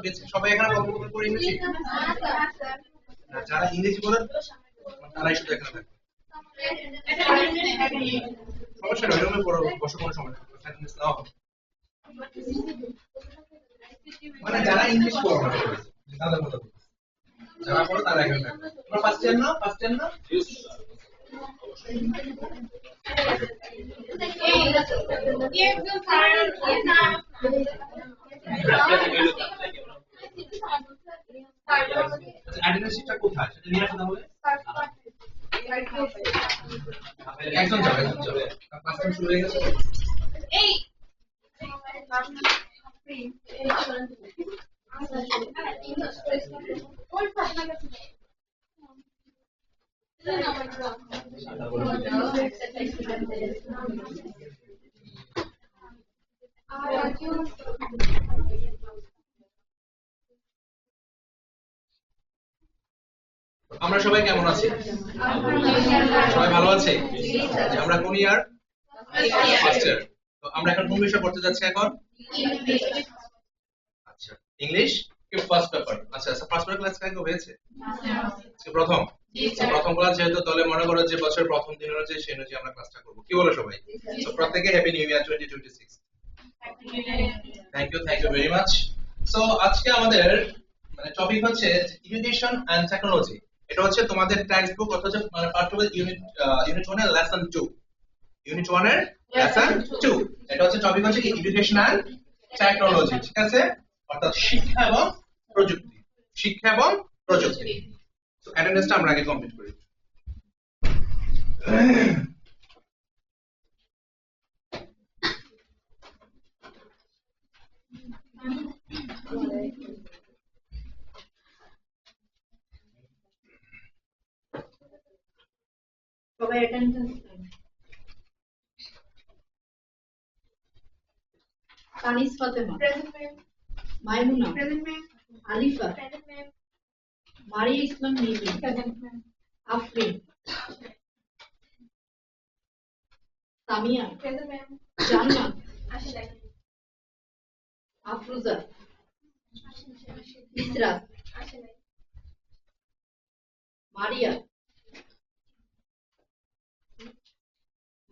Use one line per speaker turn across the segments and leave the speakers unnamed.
বেছে সবাই এখানে কথোপকথন করে ইংরেজি? না, যারা ইংরেজি বলেন তারাই শুধু এখানে থাকবে। সমস্যা নেই, এরকম পড়ো, বসো, কোনো সমস্যা নেই, অ্যাটেন্ডেন্স নাও হবে। মানে যারা ইংলিশ পড়ো না, তাদের কথা বলছি। যারা পড়ো তারা এখানে থাকবে। তোমরা ফার্স্ট ইয়ার না? ফার্স্ট ইয়ার না? অ্যাটেন্ডেন্স শিটটা কোথায়? সেটা নিয়ে আসো তাহলে। একজন যাবে, একজন যাবে। ক্লাস টাইম শুরু হয়ে গেছে। এই আমরা সবাই কেমন আছি? সবাই ভালো আছে? আমরা কোন ইয়ার? First year. তো আমরা এখন কোন বিষয় পড়তে যাচ্ছি এখন? আচ্ছা, ইংলিশ কি ফার্স্ট পেপার? আচ্ছা, ফার্স্ট পেপার ক্লাস কাকে হয়েছে? আজকে প্রথম। প্রথম ক্লাস যেহেতু, তাহলে মনে করো যে বছর প্রথম দিন অনুযায়ী সেই অনুযায়ী আমরা ক্লাসটা করব। কি বলো সবাই? তো প্রত্যেককে happy new year 2026। Thank you very much. So আজকে আমাদের মানে টপিক হচ্ছে এডুকেশন এন্ড টেকনোলজি। এটা হচ্ছে তোমাদের টেক্সট বুক অর্থাৎ মানে পাঠ্য বই ইউনিট 1 এর লেসন 2। ইউনিট 1 এর লেসন 2। এটা হচ্ছে টপিক হচ্ছে কি এডুকেশন এন্ড টেকনোলজি, ঠিক আছে? অর্থাৎ শিক্ষা এবং প্রযুক্তি। শিক্ষা এবং প্রযুক্তি। সো অ্যাটেন্ডেন্সটা আমরা আগে কমপ্লিট করি।
সবাই অ্যাটেন্ডেন্স নেন। Tanis Fatema present ma'am. Maimuna present ma'am. Alifa present ma'am. Maria Islam Mimi present ma'am. Afrin Samia present ma'am. Jannat আসেন। আফরোজা ইসরাত আসেন। মারিয়া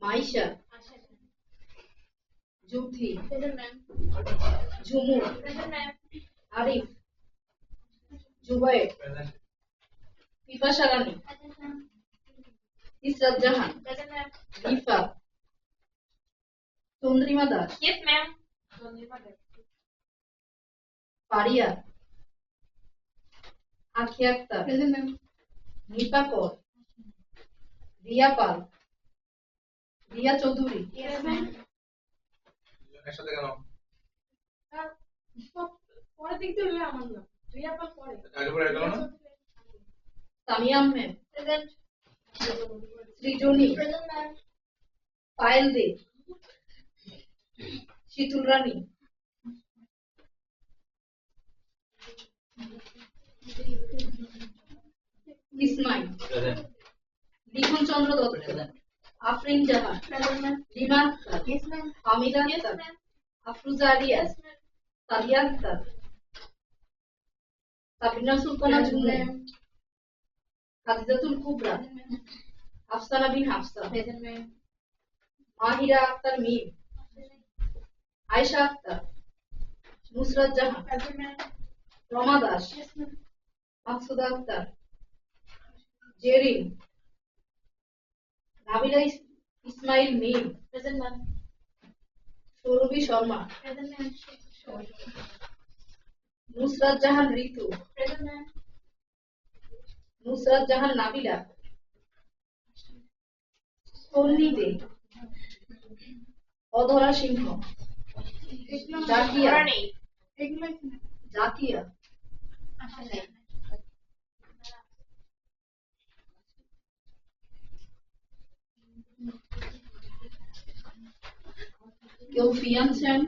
মাইশা আসেন। Juthi present ma'am. Jhumur present ma'am. Arif Jubayer present. Pipasa Rani present ma'am. Israt Jahan present ma'am. Rifa Chandrima Das yes ma'am. Chandrima Das. Paria Akhi Akter present ma'am. Nipa Kar Riya Pal Riya Chowdhury yes ma'am.
একসাথে কেন?
পরে দেখতে হলে আমার না রিয়া পাল পরে
আগে পরে গেল না?
Samia Ahmed present. Srijani present ma'am. Payel De Shitul Rani Ismail present. Likhon Chandra Dutta present. Afrin Jahan present. Rima yes ma'am. Hamida yes ma'am. Afruza Alia yes ma'am. Sadia Akter Sabina Sultana Jhumu Khadijatul Kubra Afsana Bin Hafsa present ma'am. Mahira Akter Mim Ayesha Akter Nusrat Jahan present ma'am. Roma Das yes ma'am. Maksuda Akter Jerin Nabila Ismail Mim present ma'am. Sourobhi Sharma present ma'am. Nusrat Jahan ঋতু প্রেজেন্ট ম্যাম। নুসরাত জাহান নাবিলা তন্নি দে অধরা সিংহ জাকিয়া জাকিয়া কেউ ফি আনছেন?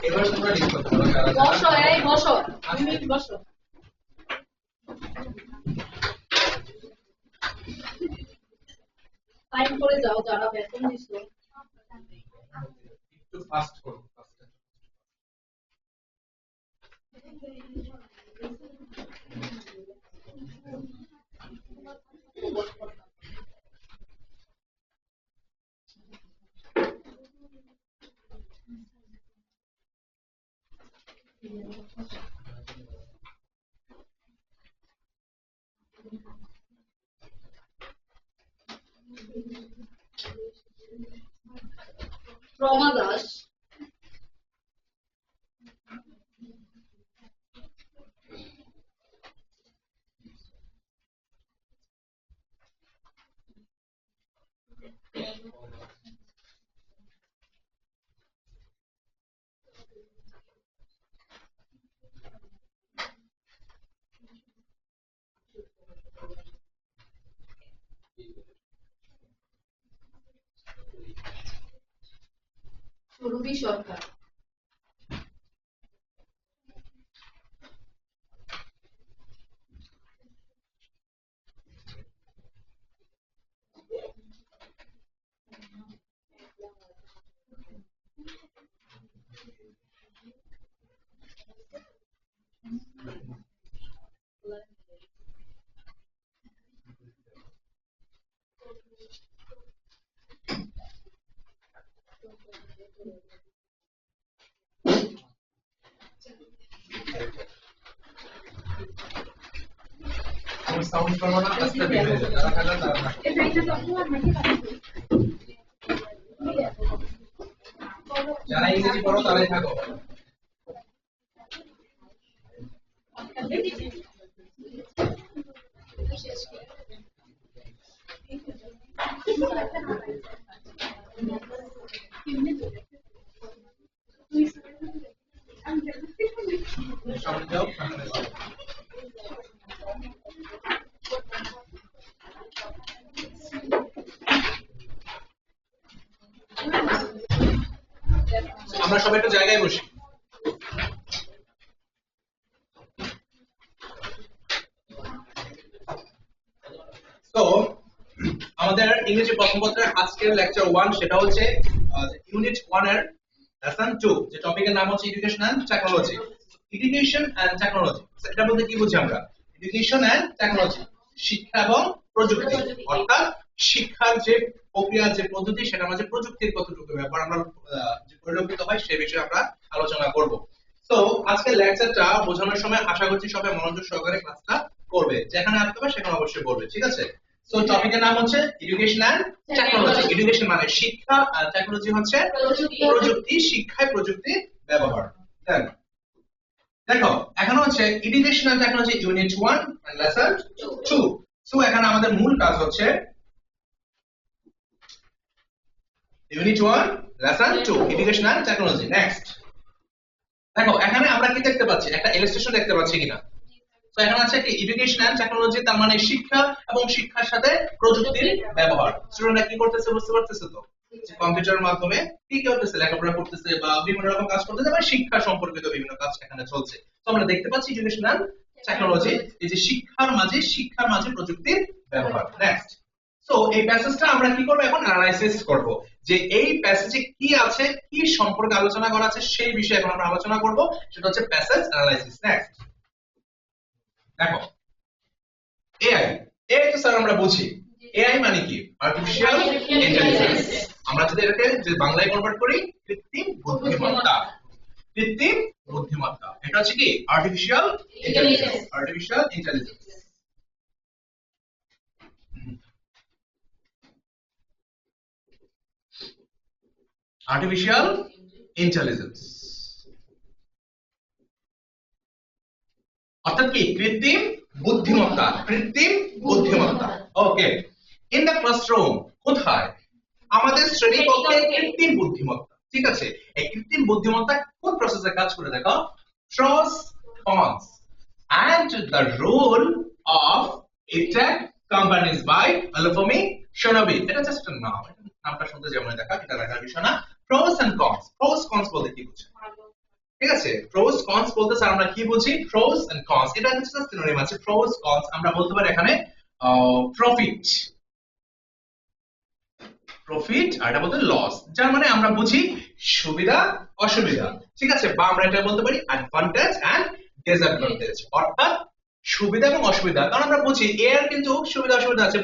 এবার তোমরা লিখ করতে পারো,
বসো, 2 মিনিট বসো। টাইম করে যাও যারা বেতন দিছো।
একটু ফাস্ট করো।
রমা দাস, সুরভি সরকার,
সাউন্ড করো না, আস্তে বের হয়ে যাও। যারা থাকো তারা থাকো। যারা ইংরেজি পড়ো তারাই থাকো। সামনে যাও, সামনে যাও। আমরা সবাই একটু জায়গায় বসি। তো আমাদের ইংরেজি প্রথম পত্রের আজকের লেকচার 1 সেটা হচ্ছে ইউনিট 1 এর লেসন 2, যে টপিকের নাম হচ্ছে education and technology. Education and technology, এটা বলতে কি বুঝি আমরা? এডুকেশন এন্ড টেকনোলজি, শিক্ষা এবং প্রযুক্তি, অর্থাৎ শিক্ষার যে প্রক্রিয়া, যে পদ্ধতি, সেটার মাঝে প্রযুক্তির কতটুকু ব্যাপার আমরা যে পরিলক্ষিত হয় সেই বিষয়ে আমরা আলোচনা করব। তো আজকের লেকচারটা বোঝানোর সময় আশা করছি সবাই মনোযোগ সহকারে ক্লাসটা করবে, যেখানে আসতে হবে সেখানে অবশ্যই করবে, ঠিক আছে? সো টপিকের নাম হচ্ছে এডুকেশন এন্ড টেকনোলজি। এডুকেশন মানে শিক্ষা আর টেকনোলজি হচ্ছে প্রযুক্তি, শিক্ষায় প্রযুক্তির ব্যবহার। দেখো এখানে হচ্ছে education and technology unit 1 and lesson 2। So এখানে আমাদের মূল কাজ হচ্ছে unit 1 lesson 2 education and technology. Next দেখো এখানে আমরা কি দেখতে পাচ্ছি? একটা ইলাস্ট্রেশন দেখতে পাচ্ছি কিনা? তো এখানে আছে কি এডুকেশন এন্ড টেকনোলজি, তার মানে শিক্ষা এবং শিক্ষার সাথে প্রযুক্তির ব্যবহার। স্টুডেন্টরা কি করতেছে বুঝতে পারতেছে তো? কম্পিউটারের মাধ্যমে কি করতেছে, লেখাপড়া করতেছে বা বিভিন্ন রকম কাজ করতেছে, বা শিক্ষা সম্পর্কিত বিভিন্ন কাজ এখানে চলছে। তো আমরা দেখতে পাচ্ছি এডুকেশন এন্ড টেকনোলজি, এই যে শিক্ষার মাঝে প্রযুক্তির ব্যবহার। নেক্সট, সো এই প্যাসেজটা আমরা কি করব? এখন অ্যানালাইসিস করব, যে এই প্যাসেজে কি আছে, কি সম্পর্কে আলোচনা করা আছে সেই বিষয়ে এখন আমরা আলোচনা করব, সেটা হচ্ছে প্যাসেজ অ্যানালাইসিস। নেক্সট দেখো এআই, এআই তো স্যার আমরা বুঝি, এআই মানে কি? Artificial intelligence. আমরা যদি এটাকে যে বাংলায় কনভার্ট করি, কৃত্রিম বুদ্ধিমত্তা। কৃত্রিম বুদ্ধিমত্তা, এটা হচ্ছে কি? Artificial intelligence. Artificial intelligence, artificial intelligence অর্থাৎ কি? কৃত্রিম বুদ্ধিমত্তা। কৃত্রিম বুদ্ধিমত্তা, ওকে। ইন দ্য ক্লাসরুম, কোথায়? আমাদের শ্রেণীকক্ষে কৃত্রিম বুদ্ধিমত্তা, ঠিক আছে? এই কৃত্রিম বুদ্ধিমত্তা কোন প্রসেসে কাজ করে দেখো? Pros, cons and the role of tech companies by Alufumi Shonobi। এটা জাস্ট নাম, নামটা শুনতে যেমন দেখা, এটা লেখার বিষয় না। Pros and cons, pros cons বলতে কি বুঝছো? ঠিক আছে প্রোস কনস বলতে স্যার আমরা কি বুঝি প্রোস এন্ড কনস এটা হচ্ছে সিনোনিম আছে প্রোস কনস আমরা বলতে পারি এখানে প্রফিট প্রফিট আর এটা বলতে লস যার মানে আমরা বুঝি সুবিধা অসুবিধা ঠিক আছে বা আমরা এটা বলতে পারি অ্যাডভান্টেজ এন্ড ডিসঅ্যাডভান্টেজ অর্থাৎ সুবিধা এবং অসুবিধা কারণ আমরা বুঝি এর কিন্তু সুবিধা অসুবিধা আছে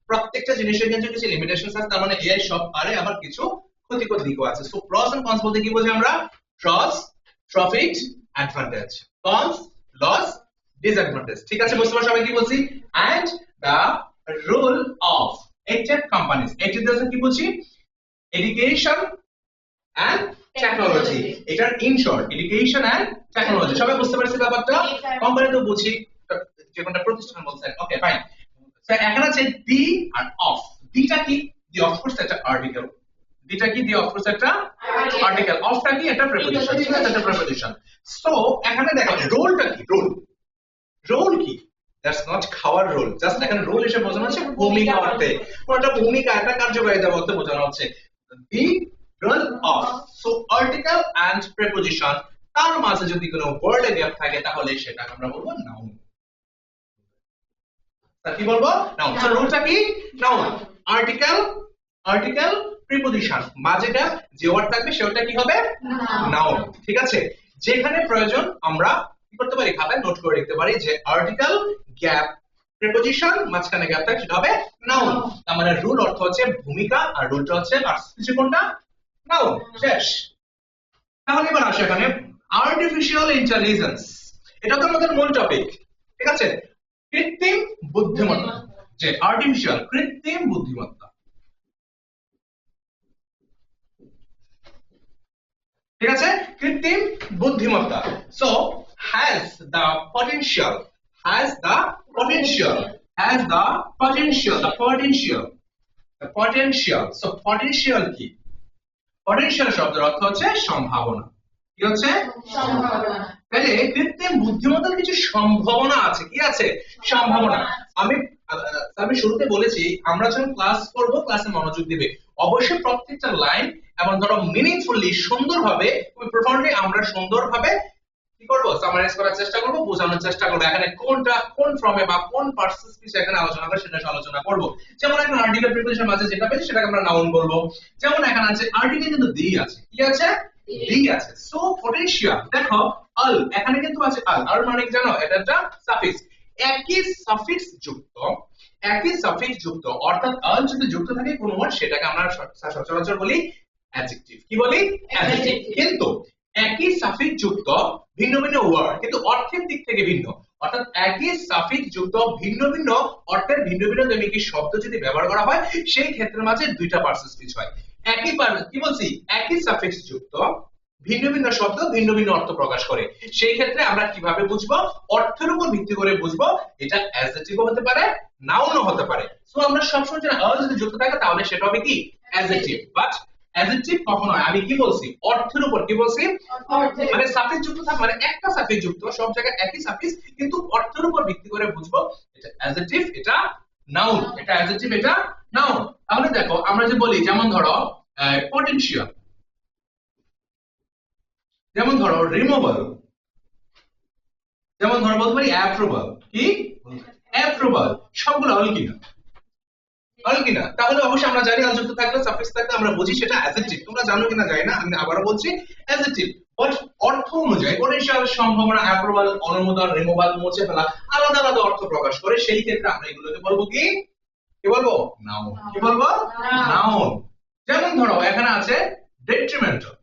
প্রত্যেকটা জিনিসের কিন্তু কিছু লিমিটেশনস আছে তার মানে এর সব পারে আবার কিছু ক্ষতিকর দিকও আছে সো প্রস এন্ড কনস বলতে কি বুঝি আমরা pros profit advantage cons loss disadvantage ঠিক আছে বুঝতে পারছো আমি কি বলছি and the rule of EdTech companies EdTech দ্বারা কি বুঝি এডুকেশন এন্ড টেকনোলজি এটার in short education and technology সবাই বুঝতে পারছি ব্যাপারটা কোম্পানি তো বুঝি যে কোনটা প্রতিষ্ঠান বলছেন ওকে ফাইন স্যার এখানে আছে ডি আর অফ ডিটা কি দি অফ কোর্স একটা আর্টিকেল ডিটা কি দি অফ কোর্স একটা আর্টিকেল অফটা কি একটা প্রিপোজিশন ঠিক আছে একটা প্রিপোজিশন সো এখানে দেখো রোলটা কি রোল কি দ্যাটস নট খাওয়ার রোল জাস্ট এখানে রোল এসে বোঝানো হচ্ছে ভূমিকা অর্থে ওটা ভূমিকা একটা কার্যকারিতা বলতে বোঝানো হচ্ছে the role of so article and preposition তার মাঝে যদি কোনো ওয়ার্ডে গ্যাপ থাকে তাহলে সেটা আমরা বলবো নাউন তা কি বলবো নাউন সো রোলটা কি নাউন আর্টিকেল প্রিপোজিশন মাঝে গ্যাপ যে ওয়ার্ড থাকবে সেটা কি হবে নাউন ঠিক আছে যেখানে প্রয়োজন আমরা কি করতে পারি খাতায় নোট করে লিখতে পারি যে আর্টিকেল গ্যাপ প্রিপোজিশন মাঝখানে গ্যাপ থাকে সেটা হবে নাউন তার মানে রুল অর্থ হচ্ছে ভূমিকা আর রুলটা হচ্ছে পার্টিসিপেশন কোনটা নাউন শেষ তাহলে এবার আসো এখানে আর্টিফিশিয়াল ইন্টেলিজেন্স এটা তো আমাদের মূল টপিক ঠিক আছে কৃত্রিম বুদ্ধিমত্তা যে আর্টিফিশিয়াল কৃত্রিম বুদ্ধিমত্তা ঠিক আছে কৃত্রিম বুদ্ধিমত্তা so has the potential so potential কি potential শব্দের অর্থ হচ্ছে সম্ভাবনা কি হচ্ছে সম্ভাবনা তাহলে কৃত্রিম বুদ্ধিমত্তার কিছু সম্ভাবনা আছে কি আছে সম্ভাবনা আমি শুরুতে বলেছি আমরা যখন ক্লাস করব ক্লাসে মনোযোগ দিবে অবশ্যই প্রত্যেকটা লাইন এবং ধরো মিনিংফুলি সুন্দরভাবে প্রপারলি আমরা সুন্দরভাবে কি করব সামারাইজ করার চেষ্টা করব বোঝানোর চেষ্টা করব এখানে কোনটা কোন ফর্মে বা কোন পার্সপেক্টিভ এখানে আলোচনা করে সেটা আলোচনা করব যেমন এখানে আর্টিকেল প্রিপোজিশন মাঝে যেটা পেয়েছি সেটাকে আমরা নাউন বলবো যেমন এখানে আছে আর্টিকেল কিন্তু দি আছে কি আছে দি আছে সো পটেনশিয়াল দেখো আল এখানে কিন্তু আছে আল মানে কি জানো এটা একটা সাফিক্স একই সাফিক্স যুক্ত অর্থাৎ আল যদি যুক্ত থাকে কোন ওয়ার্ড সেটাকে আমরা সচরাচর বলি অ্যাডজেক্টিভ কি বলি অ্যাডজেক্টিভ কিন্তু একই সাফিক্স যুক্ত ভিন্ন ভিন্ন ওয়ার্ড কিন্তু অর্থের দিক থেকে ভিন্ন অর্থাৎ একই সাফিক্স যুক্ত ভিন্ন ভিন্ন অর্থের ভিন্ন ভিন্ন দৈমিক শব্দ যদি ব্যবহার করা হয় সেই ক্ষেত্রের মাঝে দুইটা পার্সপেক্টিভ হয় কি বলছি একই সাফিক্স যুক্ত ভিন্ন ভিন্ন শব্দ ভিন্ন ভিন্ন অর্থ প্রকাশ করে সেই ক্ষেত্রে আমরা কিভাবে বুঝবো অর্থের উপর ভিত্তি করে বুঝবো এটা অ্যাডজেক্টিভ হতে পারে নাউনও হতে পারে সো আমরা সবসময় জানি আল যদি যুক্ত থাকে তাহলে সেটা হবে কি অ্যাডজেক্টিভ বাট অ্যাডজেক্টিভ কখনো আমি কি বলছি অর্থের উপর কি বলছি মানে সাফিক্স যুক্ত থাকে মানে একটা সাফিক্স যুক্ত সব জায়গায় একই সাফিক্স কিন্তু অর্থের উপর ভিত্তি করে বুঝবো এটা অ্যাডজেক্টিভ এটা নাউন এটা অ্যাডজেক্টিভ এটা নাউন তাহলে দেখো আমরা যে বলি যেমন ধরো পটেনশিয়াল যেমন ধরো রিমুভাল যেমন ধরো বলতে পারি অ্যাপ্রুভাল কি অ্যাপ্রুভাল সবগুলো অল কিনা তাহলে অবশ্যই আমরা জানি যুক্ত থাকলে সাফিক্স থাকলে আমরা বুঝি সেটা অ্যাডজেক্টিভ তোমরা জানো কিনা জানি না আমি আবারো বলছি অ্যাডজেক্টিভ বাট অর্থ অনুযায়ী পটেনশিয়াল সম্ভাবনা অ্যাপ্রুভাল অনুমোদন রিমুভাল মুছে ফেলা আলাদা আলাদা অর্থ প্রকাশ করে সেই ক্ষেত্রে আমরা এগুলোকে বলবো কি বলবো নাউন কি বলবো নাউন যেমন ধরো এখানে আছে ডেট্রিমেন্টাল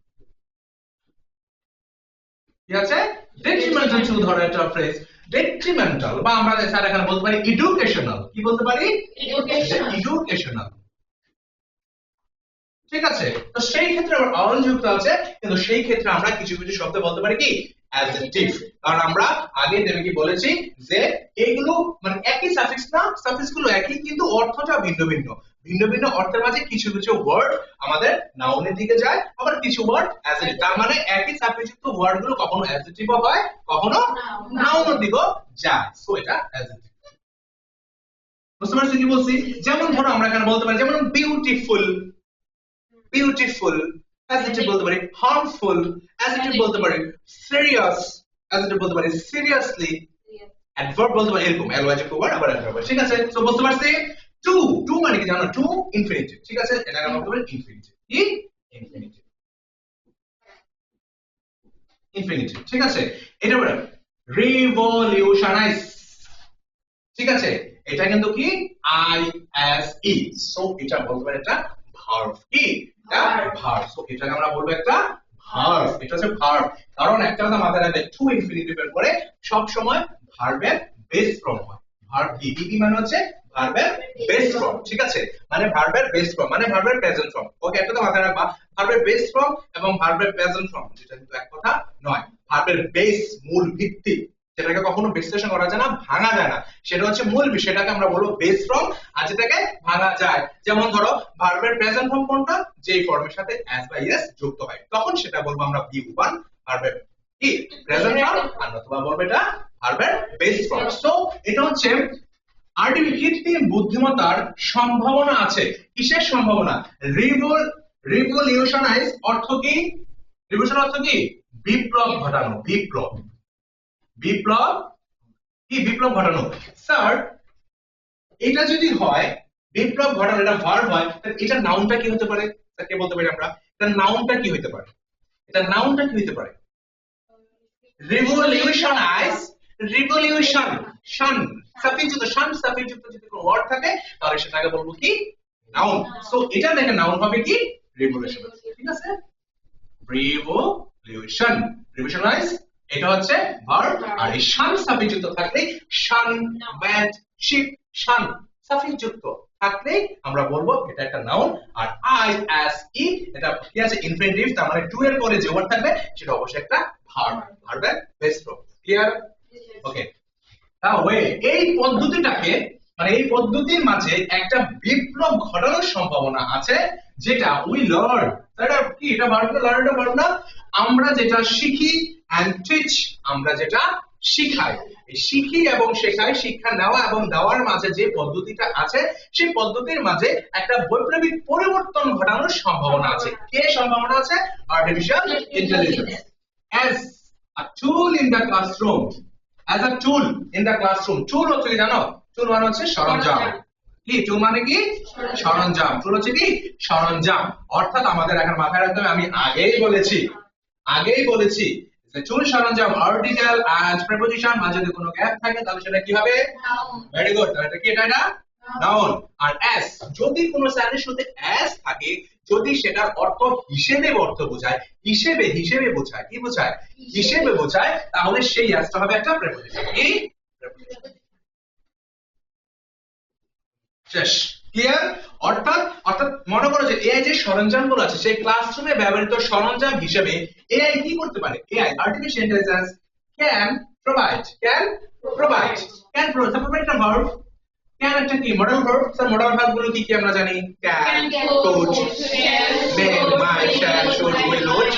কি আছে ডেট্রিমেন্টাল টু ধরো একটা ফ্রেজ ডেট্রিমেন্টাল বা আমরা স্যার এখানে বলতে পারি এডুকেশনাল কি বলতে পারি এডুকেশনাল ঠিক আছে তো সেই ক্ষেত্রে আবার অল যুক্ত আছে কিন্তু সেই ক্ষেত্রে আমরা কিছু কিছু শব্দ বলতে পারি কি অ্যাডজেক্টিভ কারণ আমরা আগে কি বলেছি যে এগুলো মানে একই সাফিক্স না সাফিক্স গুলো একই কিন্তু অর্থটা ভিন্ন ভিন্ন অর্থের মাঝে কিছু কিছু ওয়ার্ড আমাদের নাউনের দিকে যায় আবার কিছু ওয়ার্ড অ্যাডজেক্টিভ তার মানে একই সাফিক্স যুক্ত ওয়ার্ড গুলো কখনো অ্যাডজেক্টিভ হয় কখনো নাউনের দিকে যায় সো এটা অ্যাডজেক্টিভ বুঝতে পারছো কি বলছি যেমন ধরো আমরা এখানে বলতে পারি যেমন বিউটিফুল অ্যাডজেক্টিভ বলতে পারি harmful, অ্যাডজেক্টিভ বলতে পারি serious, অ্যাডজেক্টিভ বলতে পারি seriously, অ্যাডভার্ব বলতে পারি এরকম অ্যালওয়াইজ ওভার আবার অ্যাডভার্ব, ঠিক আছে? সো বুঝতে পারছি টু টু মানে কি জানো? টু ইনফিনিটিভ, ঠিক আছে? এটা আমরা বলতে পারি ইনফিনিটিভ। কি ইনফিনিটিভ, ইনফিনিটিভ, ঠিক আছে? এটা বলে রিভলিউশনাইজ, ঠিক আছে? এটা কিন্তু কি আই এস ই, সো এটা বলতে পারি একটা ভার্ব। কি এটা ভার্ব, সো এটাকে আমরা বলবো একটা ভার্ব। এটা হচ্ছে ভার্ব, কারণ একটা কথা মাথায় রাখবে টু ইনফিনিটিভ এর পরে সব সময় ভার্বের বেস ফর্ম হয়। ভার্ব বিবি মানে হচ্ছে ভার্বের বেস ফর্ম, ঠিক আছে? মানে ভার্বের বেস ফর্ম মানে ভার্বের প্রেজেন্ট ফর্ম। ওকে, একটা তো মাথায় রাখবা ভার্বের বেস ফর্ম এবং ভার্বের প্রেজেন্ট ফর্ম যেটা কিন্তু এক কথা নয়। ভার্বের বেস মূল ভিত্তি, যেটাকে কখনো বিশ্লেষণ করা যায় না, ভাঙা যায় না, সেটা হচ্ছে মূল বিষয়টাকে আমরা বলবো বেস ফর্ম, আর যেটাকে ভাঙা যায়। যেমন ধরো ভার্বের প্রেজেন্ট ফর্ম কোনটা? যেই ফর্মের সাথে এস বা ইএস যুক্ত হয়, তখন সেটা বলবো আমরা বি1 ভার্বের কি প্রেজেন্ট ফর্ম, আর নতুবা বলবো এটা ভার্বের বেস ফর্ম। সো এটা হচ্ছে আর্টিফিশিয়াল বুদ্ধিমত্তার সম্ভাবনা আছে। কিসের সম্ভাবনা? রিভলিউশনাইজ অর্থ কি? রিভলিউশন অর্থ কি? বিপ্লব ঘটানো, বিপ্লব, বিপ্লব কি বিপ্লব ঘটানো। স্যার এটা যদি হয় বিপ্লব ঘটানো, এটা ভার্ব হয়, তাহলে এটা নাউনটা কি হতে পারে? স্যার কে বলতে পারি আমরা? এটা নাউনটা কি হতে পারে? এটা নাউনটা কি হতে পারে? রিভলিউশনাইজ, রিভলিউশন, শান সাফিক্স যুক্ত, শান সাফিক্স যুক্ত যদি কোনো ওয়ার্ড থাকে তাহলে সেটাকে বলবো কি নাউন। সো এটা দেখে নাউন হবে কি রিভলিউশন, ঠিক আছে? রিভলিউশন, রিভলিউশনাইজ এটা হচ্ছে ভার্ব, আর এই শান সাফিক্স যুক্ত থাকলে শান ব্যাট শিপ, শান সাফিক্স যুক্ত থাকলে আমরা বলবো এটা একটা নাউন। আর আই এস ই এটা কি আছে? ইনফিনিটিভ, তার মানে টু এর পরে যে ওয়ার্ড থাকবে সেটা অবশ্যই একটা ভার্ব, ভার্বের বেস ফর্ম। ক্লিয়ার? ওকে, তাহলে এই পদ্ধতিটাকে মানে এই পদ্ধতির মাঝে একটা বিপ্লব ঘটানোর সম্ভাবনা আছে, যেটা উই লার্ন। এটা কি? এটা ভার্ব না? লার্ন এটা ভার্ব না? আমরা যেটা শিখি এন্ড টিচ, আমরা যেটা শিখাই, এই শিখি এবং শেখাই, শিক্ষা নেওয়া এবং দেওয়ার মাঝে যে পদ্ধতিটা আছে, সেই পদ্ধতির মাঝে একটা বৈপ্লবিক পরিবর্তন ঘটানোর সম্ভাবনা আছে। কে সম্ভাবনা আছে? Artificial intelligence as a tool in the classroom, as a tool in the classroom. tool হচ্ছে কি জানো? tool মানে হচ্ছে সরঞ্জাম। কি tool মানে কি? সরঞ্জাম। tool হচ্ছে কি সরঞ্জাম, অর্থাৎ আমাদের এখন মাথায় রাখতে হবে, আমি আগেই বলেছি যে tool সরঞ্জাম আর্টিকেল এন্ড প্রিপোজিশন মাঝে যদি কোনো গ্যাপ থাকে তাহলে সেটা কি হবে? ভেরি গুড, তাহলে এটা কি? এটা নাউন। আর as যদি কোনো স্যারের সাথে as থাকে, যদি সেটার অর্থ হিসেবে অর্থ বোঝায়, হিসেবে বোঝায়, কি বোঝায়? হিসেবে বোঝায়, তাহলে সেই অ্যাসটা হবে একটা প্রেপোজিশন। কি শেষ? ক্লিয়ার? অর্থাৎ মনে করো যে এআই যে সরঞ্জামগুলো আছে সেই ক্লাসরুমে ব্যবহৃত সরঞ্জাম হিসেবে এআই কি করতে পারে? AI artificial intelligence can provide একটা ভার্ব, ক্যান একটা কি model verb. Sir model verb গুলো কি কি আমরা জানি? Can, could, make, might, shall, should, will, would,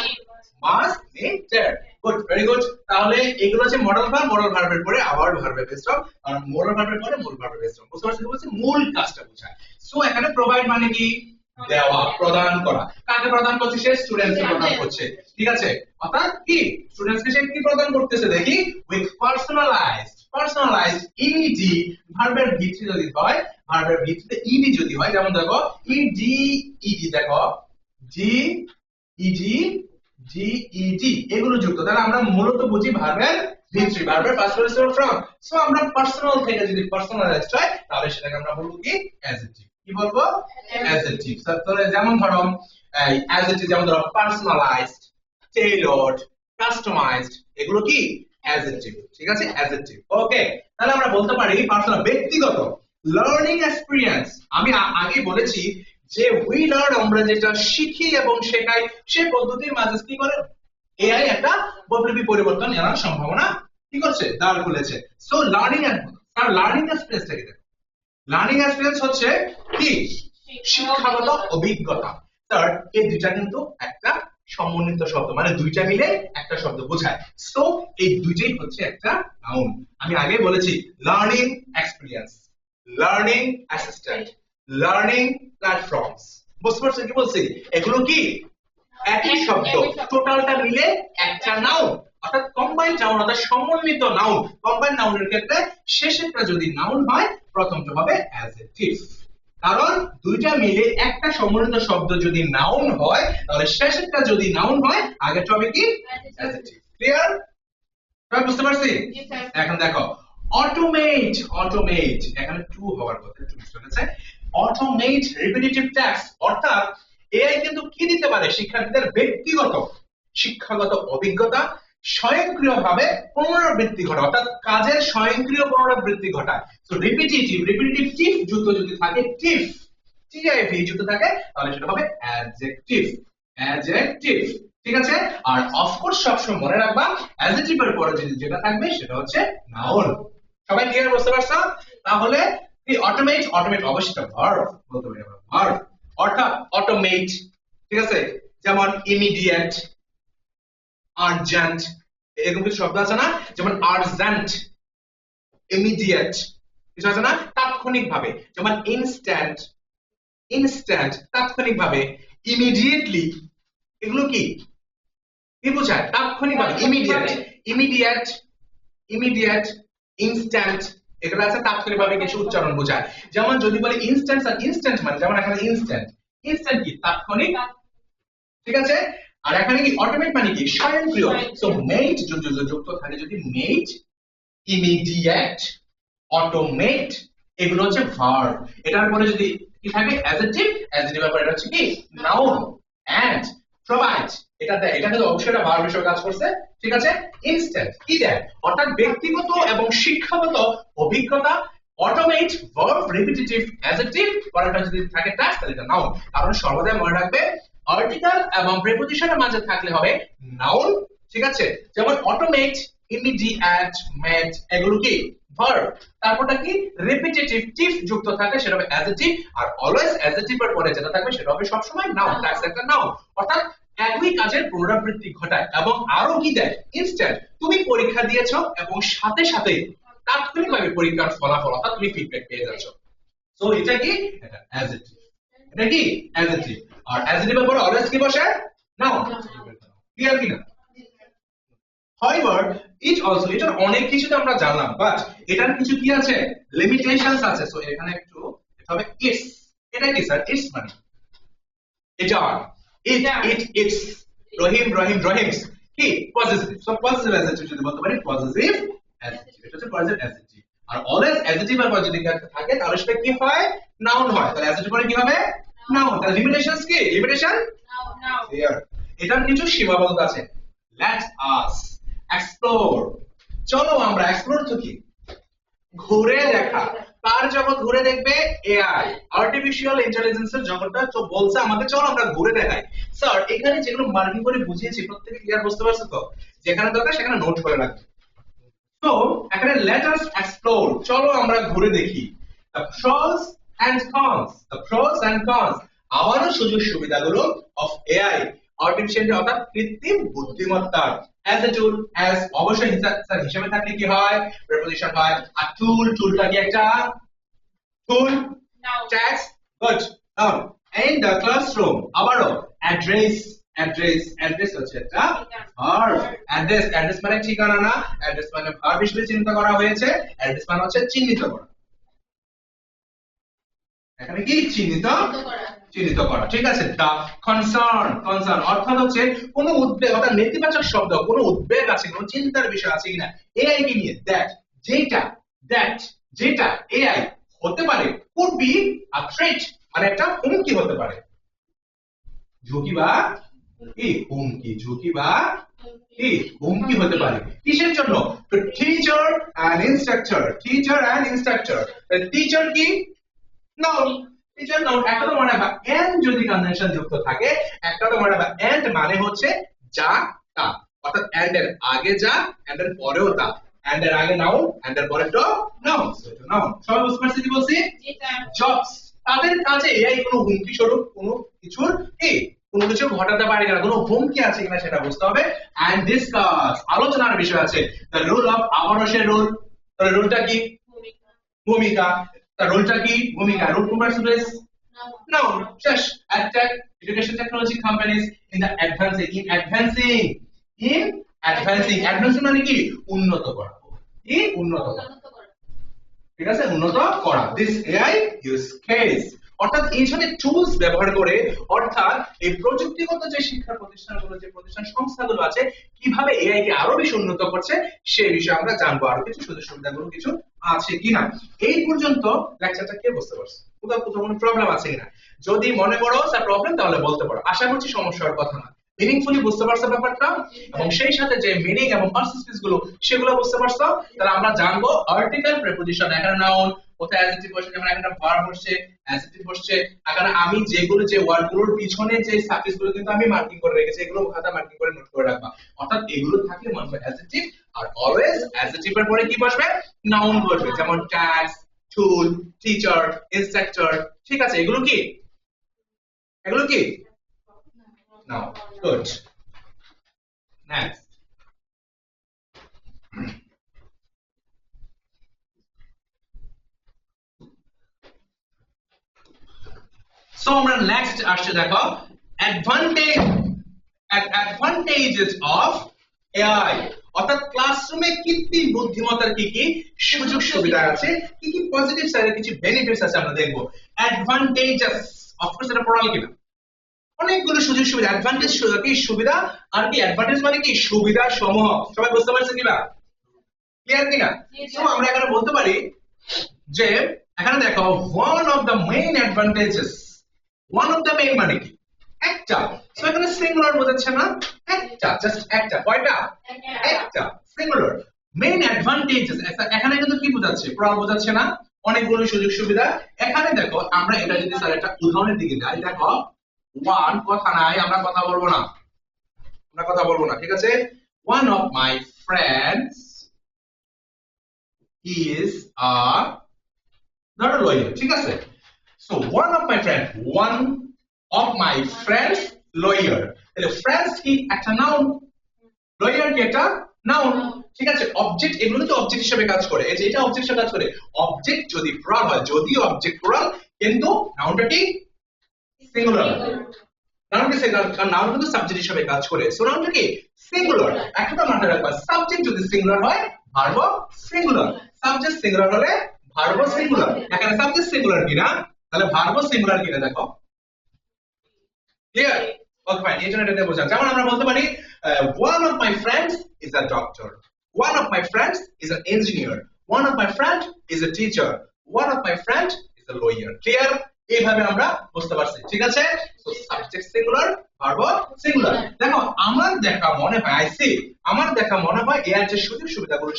must, need, dare. Good, very good. তাহলে এগুলো হচ্ছে মডেল ভার্ব, মডেল ভার্বের পরে আবার ভার্বের বেস ফর্ম, আর মডেল ভার্বের পরে মূল ভার্বের বেস ফর্ম। বুঝতে পারছেন? বলছি মূল কাজটা বোঝায়। সো এখানে প্রোভাইড মানে কি? দেওয়া, প্রদান করা। কাকে প্রদান করছে? সে স্টুডেন্টকে প্রদান করছে, ঠিক আছে? অর্থাৎ কি স্টুডেন্টকে সে কি প্রদান করতেছে? দেখি উইথ পার্সোনালাইজড ইডি, ভার্বের ভিত্তি যদি হয়, ভার্বের ভিত্তিতে ইডি যদি হয়, যেমন দেখো ইডি দেখো জি ইডি জিইডি এগুলো যুক্ত, তাহলে আমরা মূলত বুঝি ভার্বের ভিত্তি, ভার্বের ফার্স্ট পারসন ফর্ম। সো আমরা পার্সোনাল থেকে যদি পার্সোনালাইজড হয় তাহলে সেটাকে আমরা বলবো কি? অ্যাডজেক্টিভ। কি বলবো? অ্যাডজেক্টিভ। তাহলে যেমন ধরো অ্যাডজেক্টিভ, যেমন ধরো পার্সোনালাইজড, টেইলরড, কাস্টমাইজড, এগুলো কি? অ্যাডজেক্টিভ, ঠিক আছে? অ্যাডজেক্টিভ। ওকে, তাহলে আমরা বলতে পারি পার্সোনাল, ব্যক্তিগত লার্নিং এক্সপেরিয়েন্স। আমি আগে বলেছি যে উই লার্ন, আমরা যেটা শিখি এবং শেখাই, সেই পদ্ধতির মাঝে কি করে এআই একটা বৈপ্লবিক পরিবর্তন আনার সম্ভাবনা কি করছে? দ্বার খুলেছে। সো লার্নিং এক্সপেরিয়েন্সটা কি? লার্নিং এক্সপেরিয়েন্স হচ্ছে কি? শিক্ষাগত অভিজ্ঞতা। স্যার এই দুইটা কিন্তু একটা সমন্বিত শব্দ, মানে দুইটা মিলে একটা শব্দ বোঝায়। সো এই দুইটাই হচ্ছে একটা নাউন। আমি আগে বলেছি learning experience, learning assistant, learning platforms. বুঝতে পারছেন কি বলছি? এগুলো কি একই শব্দ, টোটালটা মিলে একটা নাউন, অর্থাৎ কম্বাইন্ড নাউন অর্থাৎ সমন্বিত নাউন। কম্বাইন্ড নাউনের ক্ষেত্রে শেষেরটা যদি নাউন হয় প্রথমটা হবে অ্যাডজেক্টিভ। কারণ দুইটা মিলে একটা সমন্বিত শব্দ যদি নাউন হয় তাহলে শেষেরটা যদি নাউন হয় আগেরটা হবে কি অ্যাডজেক্টিভ। ক্লিয়ার? সবাই বুঝতে পারছি? এখন দেখো অটোমেট, অটোমেট এখানে টু হওয়ার কথা, টু চলেছে। অটোমেট রিপিটিটিভ টাস্ক, অর্থাৎ এআই কিন্তু কি দিতে পারে শিক্ষার্থীদের ব্যক্তিগত শিক্ষাগত অভিজ্ঞতা স্বয়ংক্রিয়ভাবে পুনরাবৃত্তি ঘটায়, অর্থাৎ কাজের স্বয়ংক্রিয় পুনরাবৃত্তি ঘটায়। সো রিপিটিটিভ, রিপিটিটিভ টিভ যুক্ত যদি থাকে, টিভ টিআইভি যুক্ত থাকে তাহলে সেটা হবে অ্যাডজেক্টিভ, অ্যাডজেক্টিভ। ঠিক আছে? আর অফ কোর্স সবসময় মনে রাখবা অ্যাডজেক্টিভ এর পরে যেটা থাকবে সেটা হচ্ছে নাউন। সবাই ক্লিয়ার বুঝতে পারছো? তাহলে এই অটোমেট, অটোমেট অবশ্যই একটা ভার্ব বলতে পারি আমরা, ভার্ব। অর্থাৎ অটোমেট, ঠিক আছে, যেমন ইমিডিয়েট, আর্জেন্ট, এরকম কিছু শব্দ আছে না, যেমন আর্জেন্ট, ইমিডিয়েট, কিছু আছে না তাৎক্ষণিকভাবে, যেমন ইনস্ট্যান্ট, ইনস্ট্যান্ট তাৎক্ষণিকভাবে, ইমিডিয়েটলি, এগুলো কি কি বোঝায় তাৎক্ষণিকভাবে, ইমিডিয়েট, ইমিডিয়েট, ইমিডিয়েট, ইনস্ট্যান্ট, এগুলো আছে তাৎক্ষণিকভাবে কিছু উচ্চারণ বোঝায়। যেমন যদি বলি ইনস্ট্যান্ট আর ইনস্ট্যান্ট মানে, যেমন এখানে ইনস্ট্যান্ট, ইনস্ট্যান্ট কি তাৎক্ষণিক, ঠিক আছে? আর এখানে কি অটোমেট মানে কি স্বয়ংক্রিয়। সো মেড যুক্ত থাকে যদি মেড, ইমিডিয়েট, অটোমেট, এগুলো হচ্ছে ভার্ব। এটার পরে যদি কি থাকে অ্যাডজেক্টিভ, অ্যাডজেক্টিভের পরে এটা হচ্ছে কি নাউন। এন্ড প্রোভাইড, এটা দেয়, এটা কিন্তু অবশ্যই একটা ভার্ব হিসেবে কাজ করছে, ঠিক আছে? ইনস্ট্যান্ট কি দেয়, অর্থাৎ ব্যক্তিগত এবং শিক্ষাগত অভিজ্ঞতা। অটোমেট ভার্ব, রিপিটিটিভ অ্যাডজেক্টিভ, পরেরটা যদি থাকে টাস্ক তাহলে এটা নাউন। কারণ সর্বদা মনে রাখবে আর্টিকেল এবং প্রিপজিশনের মাঝে থাকলে হবে নাউন, ঠিক আছে? যেমন অটোমেট, ইমিডিয়েট, মেড, এগুলো কি ভার্ব। তারপরটা কি রিপিটিটিভ টিভ যুক্ত থাকে সেটা হবে অ্যাডজেক্টিভ। আর অলওয়েজ অ্যাডজেক্টিভ এর পরে যেটা থাকবে সেটা হবে সবসময় নাউন, টাস্ক একটা নাউন, অর্থাৎ একই কাজের পুনরাবৃত্তি ঘটায়। এবং আরো কি দেয় ইনস্ট্যান্ট, তুমি পরীক্ষা দিয়েছো এবং সাথে সাথে তাৎক্ষণিকভাবে পরীক্ষার ফলাফল অর্থাৎ তুমি ফিডব্যাক পেয়ে যাচ্ছ। সো এটা কি এটা অ্যাডজেক্টিভ, এটা কি অ্যাডজেক্টিভ। আর অ্যাডজেক্টিভ এর পরে অলওয়েজ কি বসে নাউন। ক্লিয়ার কিনা? However, it also, এটার অনেক কিছুতে আমরা জানলাম, বাট এটার কিছু কি আছে লিমিটেশনস আছে। সো এখানে একটু তবে ইটস, এটা কি স্যার ইটস মানে এটা, ইটস, রহিম, রহিম, রহিমস কি পজিটিভ। সো পজিটিভ অ্যাডজেক্টিভ যদি বলতে পারি পজিটিভ অ্যাডজেক্টিভ, এটা হচ্ছে positive adjective. Are always adjective এর পর যদি থাকে তাহলে সেটা কি হয় নাউন হয়। তাহলে অ্যাডজেক্টিভ পরে কি হবে নাউন। তাহলে লিমিটেশনস কি, লিমিটেশন নাউন। এটার কিছু সীমাবদ্ধতা আছে। লেট আস এক্সপ্লোর, চলো আমরা, এক্সপ্লোর তো কি ঘুরে দেখা, তার জগৎ ঘুরে দেখবে এআই আর্টিফিশিয়াল ইন্টেলিজেন্সের জগৎটা তো বলছে আমাদের চলো আমরা ঘুরে দেখাই। স্যার এখানে যেগুলো মার্কিং করে বুঝিয়েছি প্রত্যেকে ক্লিয়ার বুঝতে পারছো তো? যেখানে দরকার সেখানে নোট করে রাখবে। তো এখানে লেট আস এক্সপ্লোর, চলো আমরা ঘুরে দেখি। the pros and cons, the pros and cons, আবারও সুযোগ সুবিধাগুলো of AI আর্টিফিশিয়াল অর্থাৎ কৃত্রিম বুদ্ধিমত্তার। as a tool, as অবশ্যই হিসাবে থাকলে কি হয় প্রিপজিশন হয়। আর টুল, টুলটা কি একটা tool, tax, good, noun. in the classroom, আবারও অ্যাড্রেস, অ্যাড্রেস, অ্যাড্রেস হচ্ছে একটা ভার্ব। অ্যাড্রেস, অ্যাড্রেস মানে ঠিকানা না, অ্যাড্রেস মানে ভার্ব হিসেবে চিহ্নিত করা হয়েছে। অ্যাড্রেস মানে হচ্ছে চিহ্নিত করা, এখানে কি চিহ্নিত চিহ্নিত করা, ঠিক আছে? দা কনসার্ন, কনসার্ন অর্থাৎ হচ্ছে কোনো উদ্বেগ, অর্থাৎ নেতিবাচক শব্দ, কোনো উদ্বেগ আছে, কোনো চিন্তার বিষয় আছে কিনা এআই কে নিয়ে। দ্যাট যেটা, দ্যাট যেটা এআই হতে পারে, কুড বি আ থ্রেট মানে একটা হুমকি হতে পারে, ঝুঁকি বা কি হুমকি, ঝুঁকি বা কি হুমকি হতে পারে। কিসের জন্য? Teacher and instructor, teacher and instructor. Teacher কি নাউন, টিচার নাউন। একটা তো মনে রাখবা এন্ড যদি কনজাংশন যুক্ত থাকে, একটা তো মনে রাখবা এন্ড মানে হচ্ছে যা তা, অর্থাৎ এন্ড এর আগে যা, এন্ড এর পরেও তা। এন্ড এর আগে নাউন, এন্ড এর পরে তো নাউন, সো এটা নাউন। সবাই বুঝতে পারছেন কি বলছি? জবস, তাদের কাছে এআই কোনো হুমকি স্বরূপ কোনো কিছুর কি কোনো কিছু ঘটাতে পারে কিনা, কোনো হুমকি আছে কিনা সেটা বুঝতে হবে। এন্ড ডিসকাস, আলোচনার বিষয় আছে। দ্য রুল অফ, আবারও সে রুল, তাহলে রুলটা কি ভূমিকা, তার রোলটা কি ভূমিকা, রুল প্রপার সুরেশ নাউন। শেষ, attack, education technology companies in the advancing মানে কি উন্নত করা, কি উন্নত করা, ঠিক আছে, উন্নত করা this AI use case, অর্থাৎ এইখানে টুলস ব্যবহার করে, অর্থাৎ এই প্রযুক্তিগত যে শিক্ষা প্রতিষ্ঠানগুলো, যে প্রতিষ্ঠান সংস্থাগুলো আছে কিভাবে এআই কে আরো বেশি উন্নত করছে সেই বিষয়ে আমরা জানবো, আরো কিছু সুযোগ সুবিধাগুলো কিছু আছে কিনা। এই পর্যন্ত লেকচারটা কে বুঝতে পারছে? কোথাও কোনো প্রবলেম আছে কিনা? যদি মনে করো স্যার প্রবলেম, তাহলে বলতে পারো, আশা করছি সমস্যার কথা না, মিনিংফুলি বুঝতে পারছো ব্যাপারটা, এবং সেই সাথে যে মিনিং এবং পার্সিস্টেন্স গুলো সেগুলো বুঝতে পারছো। তাহলে আমরা জানবো আর্টিকেল, প্রিপোজিশন, এখানে নাউন, কোথায় অ্যাডজেক্টিভ বসছে, যেমন এখানে ভার্ব বসছে, অ্যাডজেক্টিভ বসছে, এখানে আমি যেগুলো যে ওয়ার্ডগুলোর পিছনে যে সাফিক্স গুলো কিন্তু আমি মার্কিং করে রেখেছি, এগুলো খাতা মার্কিং করে নোট করে রাখবা, অর্থাৎ এগুলো থাকলে মনে হবে অ্যাডজেক্টিভ, আর অলওয়েজ অ্যাডজেক্টিভ এর পরে কি বসবে? নাউন বসবে, যেমন ট্যাক্স, টুল, টিচার, ইনস্ট্রাক্টর, ঠিক আছে, এগুলো কি, এগুলো কি নাউন। Good, next. সো আমরা নেক্সট আসছে, দেখো অ্যাডভান্টেজেস অফ এআই, অর্থাৎ ক্লাসরুমে কৃত্রিম বুদ্ধিমত্তার কি কি সুযোগ সুবিধা আছে, কি কি পজিটিভ সাইডে কিছু বেনিফিটস আছে আমরা দেখবো। অ্যাডভান্টেজেস, অফকোর্স এটা পড়াল কিনা, অনেকগুলো সুযোগ সুবিধা, অ্যাডভান্টেজ কি সুবিধা, আর কি অ্যাডভান্টেজ মানে কি সুবিধা সমূহ, সবাই বুঝতে পারছে কিনা, ক্লিয়ার কিনা? সো আমরা এখানে বলতে পারি যে এখানে দেখো one of the main advantages, one of the main মানে কি একটা, সো এখানে সিঙ্গুলার বোঝাচ্ছে না, একটা, জাস্ট একটা, কয়টা? একটা, সিঙ্গুলার। মেইন অ্যাডভান্টেজেস, এখানে কিন্তু কি বোঝাচ্ছে? প্রায় বোঝাচ্ছে না, অনেকগুলো সুযোগ সুবিধা। এখানে দেখো আমরা এটা যদি স্যার একটা উদাহরণের দিকে যাই, দেখো ওয়ান, কথা নাই, আমরা কথা বলবো না, আমরা কথা বলবো না, ঠিক আছে। one of my friends is a not a lawyer, ঠিক আছে। so one of my friends lawyer, তাহলে friends কি একটা নাউন, লয়ার কি একটা নাউন, ঠিক আছে। অবজেক্ট, এগুলো তো অবজেক্ট হিসেবে কাজ করে, এই যে এটা অবজেক্ট হিসেবে কাজ করে, অবজেক্ট যদি প্লুরাল হয়, যদিও অবজেক্ট প্লুরাল, কিন্তু নাউনটা কি সিঙ্গুলার, নাউন কি সিঙ্গুলার, কারণ নাউন কিন্তু সাবজেক্ট হিসেবে কাজ করে, সো নাউনটা কি সিঙ্গুলার। একটা মাথায় রাখবা, সাবজেক্ট যদি সিঙ্গুলার হয় ভার্ব সিঙ্গুলার, সাবজেক্ট সিঙ্গুলার হলে ভার্ব সিঙ্গুলার। এখানে সাবজেক্ট সিঙ্গুলার কিনা, তাহলে ভার্ব সিঙ্গুলার কিনা দেখো, ক্লিয়ার? ওকে ফাইন, এই জন্য এটা বোঝা, যেমন আমরা বলতে পারি one of my friends is a doctor, one of my friends is an engineer, one of my friend is a teacher, one of my friend is a lawyer, clear? এইভাবে আমরা বুঝতে পারছি, ঠিক আছে। So subject singular, verb singular. দেখো আমার দেখা মনে হয়, আমার দেখা মনে হয় এর যে সুযোগ সুবিধাগুলো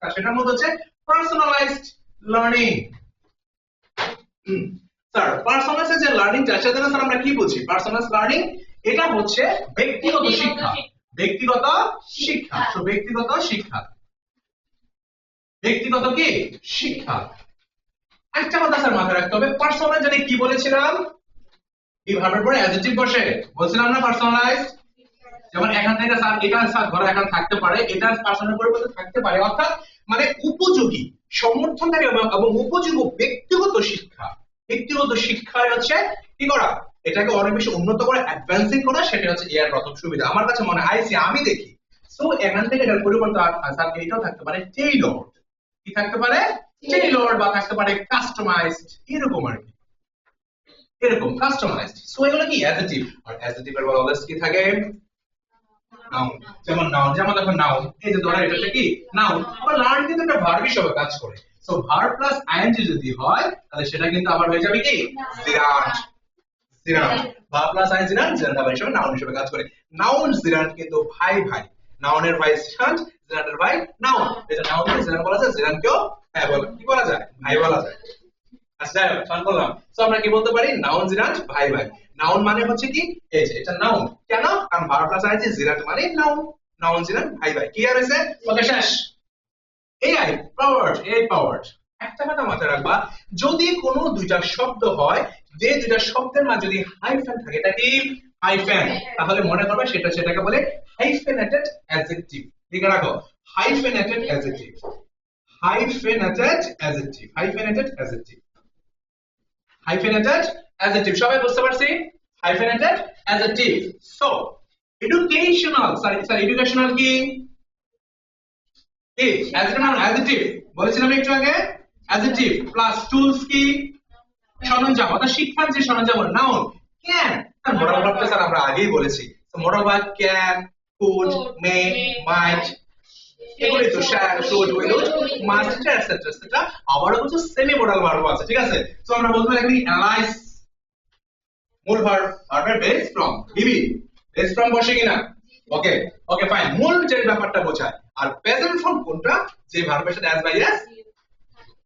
সেটার মধ্যে হচ্ছে পার্সোনালাইজড লার্নিং। স্যার পার্সোনালাইজড যে লার্নিংটা, সেটা স্যার আমরা কি বলছি? পার্সোনালাইজড লার্নিং এটা হচ্ছে ব্যক্তিগত শিক্ষা, ব্যক্তিগত শিক্ষা, তো ব্যক্তিগত শিক্ষা, ব্যক্তিগত কি শিক্ষা। একটা কথা স্যার মাথায় রাখতে হবে, পার্সোনালাইজ মানে কি বলেছিলাম? এই ভার্বের পরে অ্যাডজেক্টিভ বসে, বলছিলাম না পার্সোনালাইজ, যেমন এখান থেকে স্যার এটা স্যার ধরো এখন থাকতে পারে, এটা পার্সোনাল পরিবর্তে থাকতে পারে, অর্থাৎ মানে উপযোগী, সমর্থনকারী এবং উপযোগী ব্যক্তিগত শিক্ষা। ব্যক্তিগত শিক্ষায় হচ্ছে কি করা, এটাকে অনেক বেশি উন্নত করে, অ্যাডভান্সিং করা, সেটা হচ্ছে এর প্রথম সুবিধা আমার কাছে মনে হয়, আমি দেখি। সো এখান থেকে এটার পরিবর্তে স্যার এটাও থাকতে পারে টেইলরড, কি থাকতে পারে? টেইলরড, বা থাকতে পারে কাস্টমাইজড, এরকম আর কি, এরকম কাস্টমাইজড। সো এগুলো কি অ্যাডজেক্টিভ, আর অ্যাডজেক্টিভ এর পরে অলওয়েজ কি থাকে? নাউন। যেমন নাউন, যেমন দেখো নাউন, এই যে ধরো এটা কি নাউন, আবার লার্ন কিন্তু একটা ভার্ব হিসেবে কাজ করে, সো ভার্ব প্লাস আইএনজি যদি হয় তাহলে সেটা কিন্তু আবার হয়ে যাবে কি gerund, gerund, verb plus ING gerund আবার হিসেবে নাউন হিসেবে কাজ করে। নাউন জিরান্ট কিন্তু ভাই ভাই, নাউনের ভাই জিরান্ট, জিরান্টের ভাই নাউন, এই যে নাউনকে জিরান্ট বলা যায়, জিরান্টকেও ভাই বলা, কি বলা যায়? ভাই বলা যায়। আচ্ছা ফান করলাম। সো আমরা কি বলতে পারি? নাউন জিরান্ট ভাই ভাই। নাউন মানে হচ্ছে কি, এই যে এটা নাউন, কেন? কারণ ভার্ব প্লাস আইএনজি, জিরান্ট মানে নাউন, নাউন জিরান্ট ভাই ভাই, ক্লিয়ার হয়েছে? ওকে শেষ। এআই পাওয়ার্ড, এই পাওয়ার্ড, একটা কথা মাথায় রাখবা, যদি কোনো দুইটা শব্দ হয়, যে দুইটা শব্দের মাঝে যদি হাইফেন থাকে, এটা কি হাইফেন, তাহলে মনে করবে সেটাকে বলে হাইফেনেটেড অ্যাডজেক্টিভ। লিখে রাখো, hyphenated adjective, hyphenated adjective, hyphenated adjective, hyphenated adjective. সবাই বুঝতে পারছি? hyphenated adjective. So educational, educational কি adjective noun adjective বলেছিলাম একটু আগে, adjective plus tools কি সরঞ্জাম, অর্থাৎ শিক্ষার যে সরঞ্জাম নাউন can, তার মোডাল ভার্বটা স্যার আমরা আগেই বলেছি। তো modal verb can, could, may, might, এগুলো তো shall, should, will, must, etc. etc. আবারও কিছু সেমি মোডাল ভার্ব আছে, ঠিক আছে? সো আমরা বলতে পারি এখানে analyze মূল ভার্ব, ভার্বের বেস ফ্রম, বিবি বেস ফ্রম বসে কিনা, ওকে ওকে ফাইন, মূল যে ব্যাপারটা বোঝায়। আর প্রেজেন্ট ফর্ম কোনটা, যে ভার্বের সাথে as by as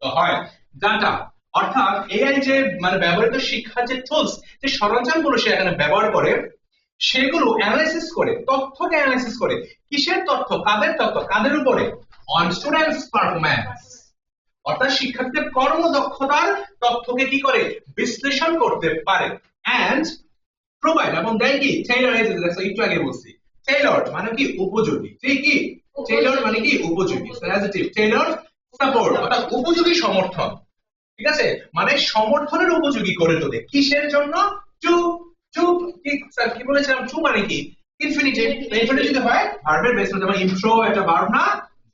তো হয়। ডাটা অর্থাৎ এআই যে মানে ব্যবহৃত শিক্ষার যে টুলস, যে সরঞ্জামগুলো সে এখানে ব্যবহার করে, সেগুলো অ্যানালাইসিস করে, তথ্যকে অ্যানালাইসিস করে। কিসের তথ্য, কাদের তথ্য, কাদের উপরে, অন স্টুডেন্টস পারফরম্যান্স, অর্থাৎ শিক্ষার্থীদের কর্মদক্ষতার তথ্যকে কি করে বিশ্লেষণ করতে পারে। এন্ড প্রোভাইড এবং দেয় কি টেইলরাইজ, একটু আগে বলছি টেইলরড মানে কি উপযোগী, ঠিক কি টেইলরড মানে কি উপযোগী, অ্যাডজেক্টিভ টেইলরড সাপোর্ট অর্থাৎ উপযোগী সমর্থন, ঠিক আছে, মানে সমর্থনের উপযোগী করে তোলে। কিসের জন্য, টু টু স্যার কি বলেছিলাম, টু মানে কি ইনফিনিটিভ, ইনফিনিটিভ যদি হয় ভার্বের বেস যেমন ইন্ট্রো একটা ভার্ব না,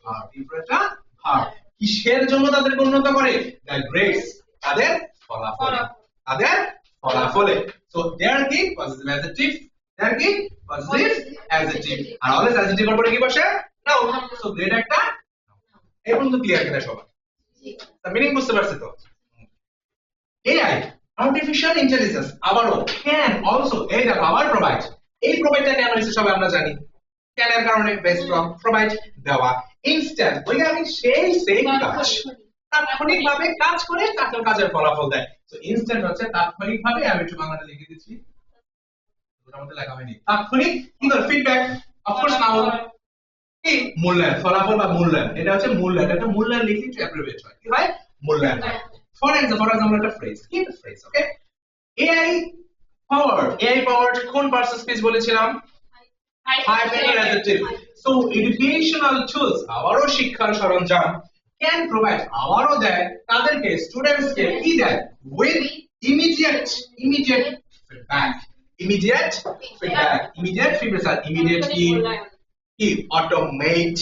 ভার্ব ইন্ট্রো একটা ভার্ব। কিসের জন্য তাদেরকে উন্নত করে, দ্য গ্রেডস তাদের ফলাফলে, তাদের ফলাফলে। সো দেয়ার কি পজিটিভ অ্যাডজেক্টিভ, দেয়ার কি পজিটিভ অ্যাডজেক্টিভ, আর অলওয়েজ অ্যাডজেক্টিভের পরে কি বসে নাউন। সো গ্রেড একটা, এই পর্যন্ত ক্লিয়ার কিনা সবাই, তার মিনিং বুঝতে পারছে তো? AI আর্টিফিশিয়াল ইন্টেলিজেন্স আবারও ক্যান অলসো এই দেখো আবার প্রোভাইড, এই প্রোভাইডটা কেন হয়েছে সবাই আমরা জানি, ক্যান এর কারণে বেস ফ্রম প্রোভাইড দেওয়া, ইনস্ট্যান্ট ওই আমি সেই সেম কাজ তাৎক্ষণিকভাবে কাজ করে তাদের কাজের ফলাফল দেয়। তো ইনস্ট্যান্ট হচ্ছে তাৎক্ষণিকভাবে, আমি একটু বাংলাতে লিখে দিচ্ছি, ওটার মধ্যে লেখা হয়নি, তাৎক্ষণিক কি করে ফিডব্যাক, অফকোর্স নাউন কি মূল্যায়ন, ফলাফল বা মূল্যায়ন, এটা হচ্ছে মূল্যায়ন, এটা মূল্যায়ন লিখলে একটু অ্যাপ্রিভিয়েট হয়, কি হয় মূল্যায়ন। ফর এক্সাম্পল একটা ফ্রেজ, কি একটা ফ্রেজ, ওকে AI powered কোন পার্সন স্পিচ বলেছিলাম, hyphenated adjective. So educational tools আবারও শিক্ষার সরঞ্জাম, can provide আবারও দেয় তাদেরকে স্টুডেন্টস কে কি দেয়, with immediate feedback, immediate feedback sir immediate কি automate,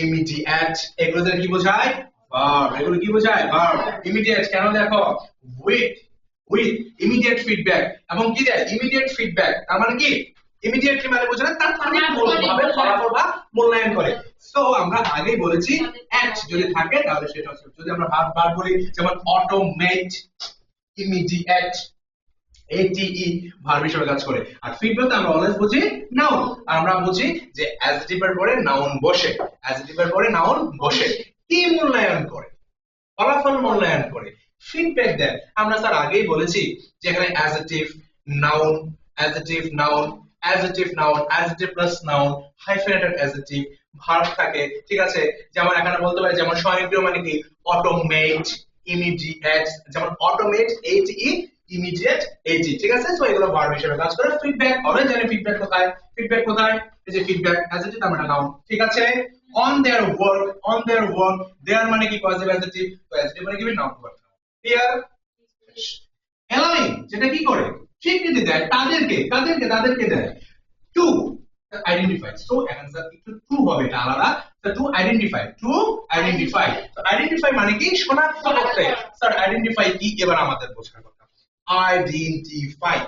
immediate এগুলো কি বোঝায়, verb, এগুলো কি বোঝায় verb, immediate কেন দেখো with immediate feedback এবং কি দেয় immediate feedback, তার মানে কি ইমিডিয়েটলি মানে বোঝায় তাৎক্ষণিকভাবে ফলাফল বা মূল্যায়ন করে। সো আমরা আগেই বলেছি অ্যাক্ট যদি থাকে তাহলে সেটা হচ্ছে, যদি আমরা ভার্ব বলি যেমন অটোমেট, ইমিডিয়েট, ATE ভার্ব হিসেবে কাজ করে। আর ফিডব্যাক আমরা অলওয়েজ বুঝি নাউন, আর আমরা বুঝি যে অ্যাডজেক্টিভের পরে নাউন বসে, অ্যাডজেক্টিভের পরে নাউন বসে, কি মূল্যায়ন করে, ফলাফল মূল্যায়ন করে, ফিডব্যাক দেয়। আমরা স্যার আগেই বলেছি যে এখানে adjective noun, adjective noun, adjective noun, adjective plus noun, hyphenated adjective, verb থাকে, ঠিক আছে, যেমন এখানে বলতে পারি যেমন স্বয়ংক্রিয় মানে কি automate, immediate, যেমন automate ATE, immediate AT, ঠিক আছে। সো এগুলো ভার্ব হিসেবে কাজ করে। ফিডব্যাক অলরেডি জানি ফিডব্যাক কোথায়, ফিডব্যাক কোথায়, এই যে ফিডব্যাক adjective তার মানে নাউন, ঠিক আছে। on their work their মানে কি পজিটিভ অ্যাডজেক্টিভ, তো অ্যাডজেক্টিভ মানে কি নাউন ভার্ব, ক্লিয়ার। allowing যেটা কি করে স্বীকৃতি দেয় তাদেরকে, তাদেরকে দেয়, টু আইডেন্টিফাই, সো এখন স্যার একটু টু হবে এটা আলাদা, টু আইডেন্টিফাই, তো আইডেন্টিফাই মানে কি শনাক্ত করতে। স্যার আইডেন্টিফাই কি এবার আমাদের বোঝার কথা, আইডেন্টিফাই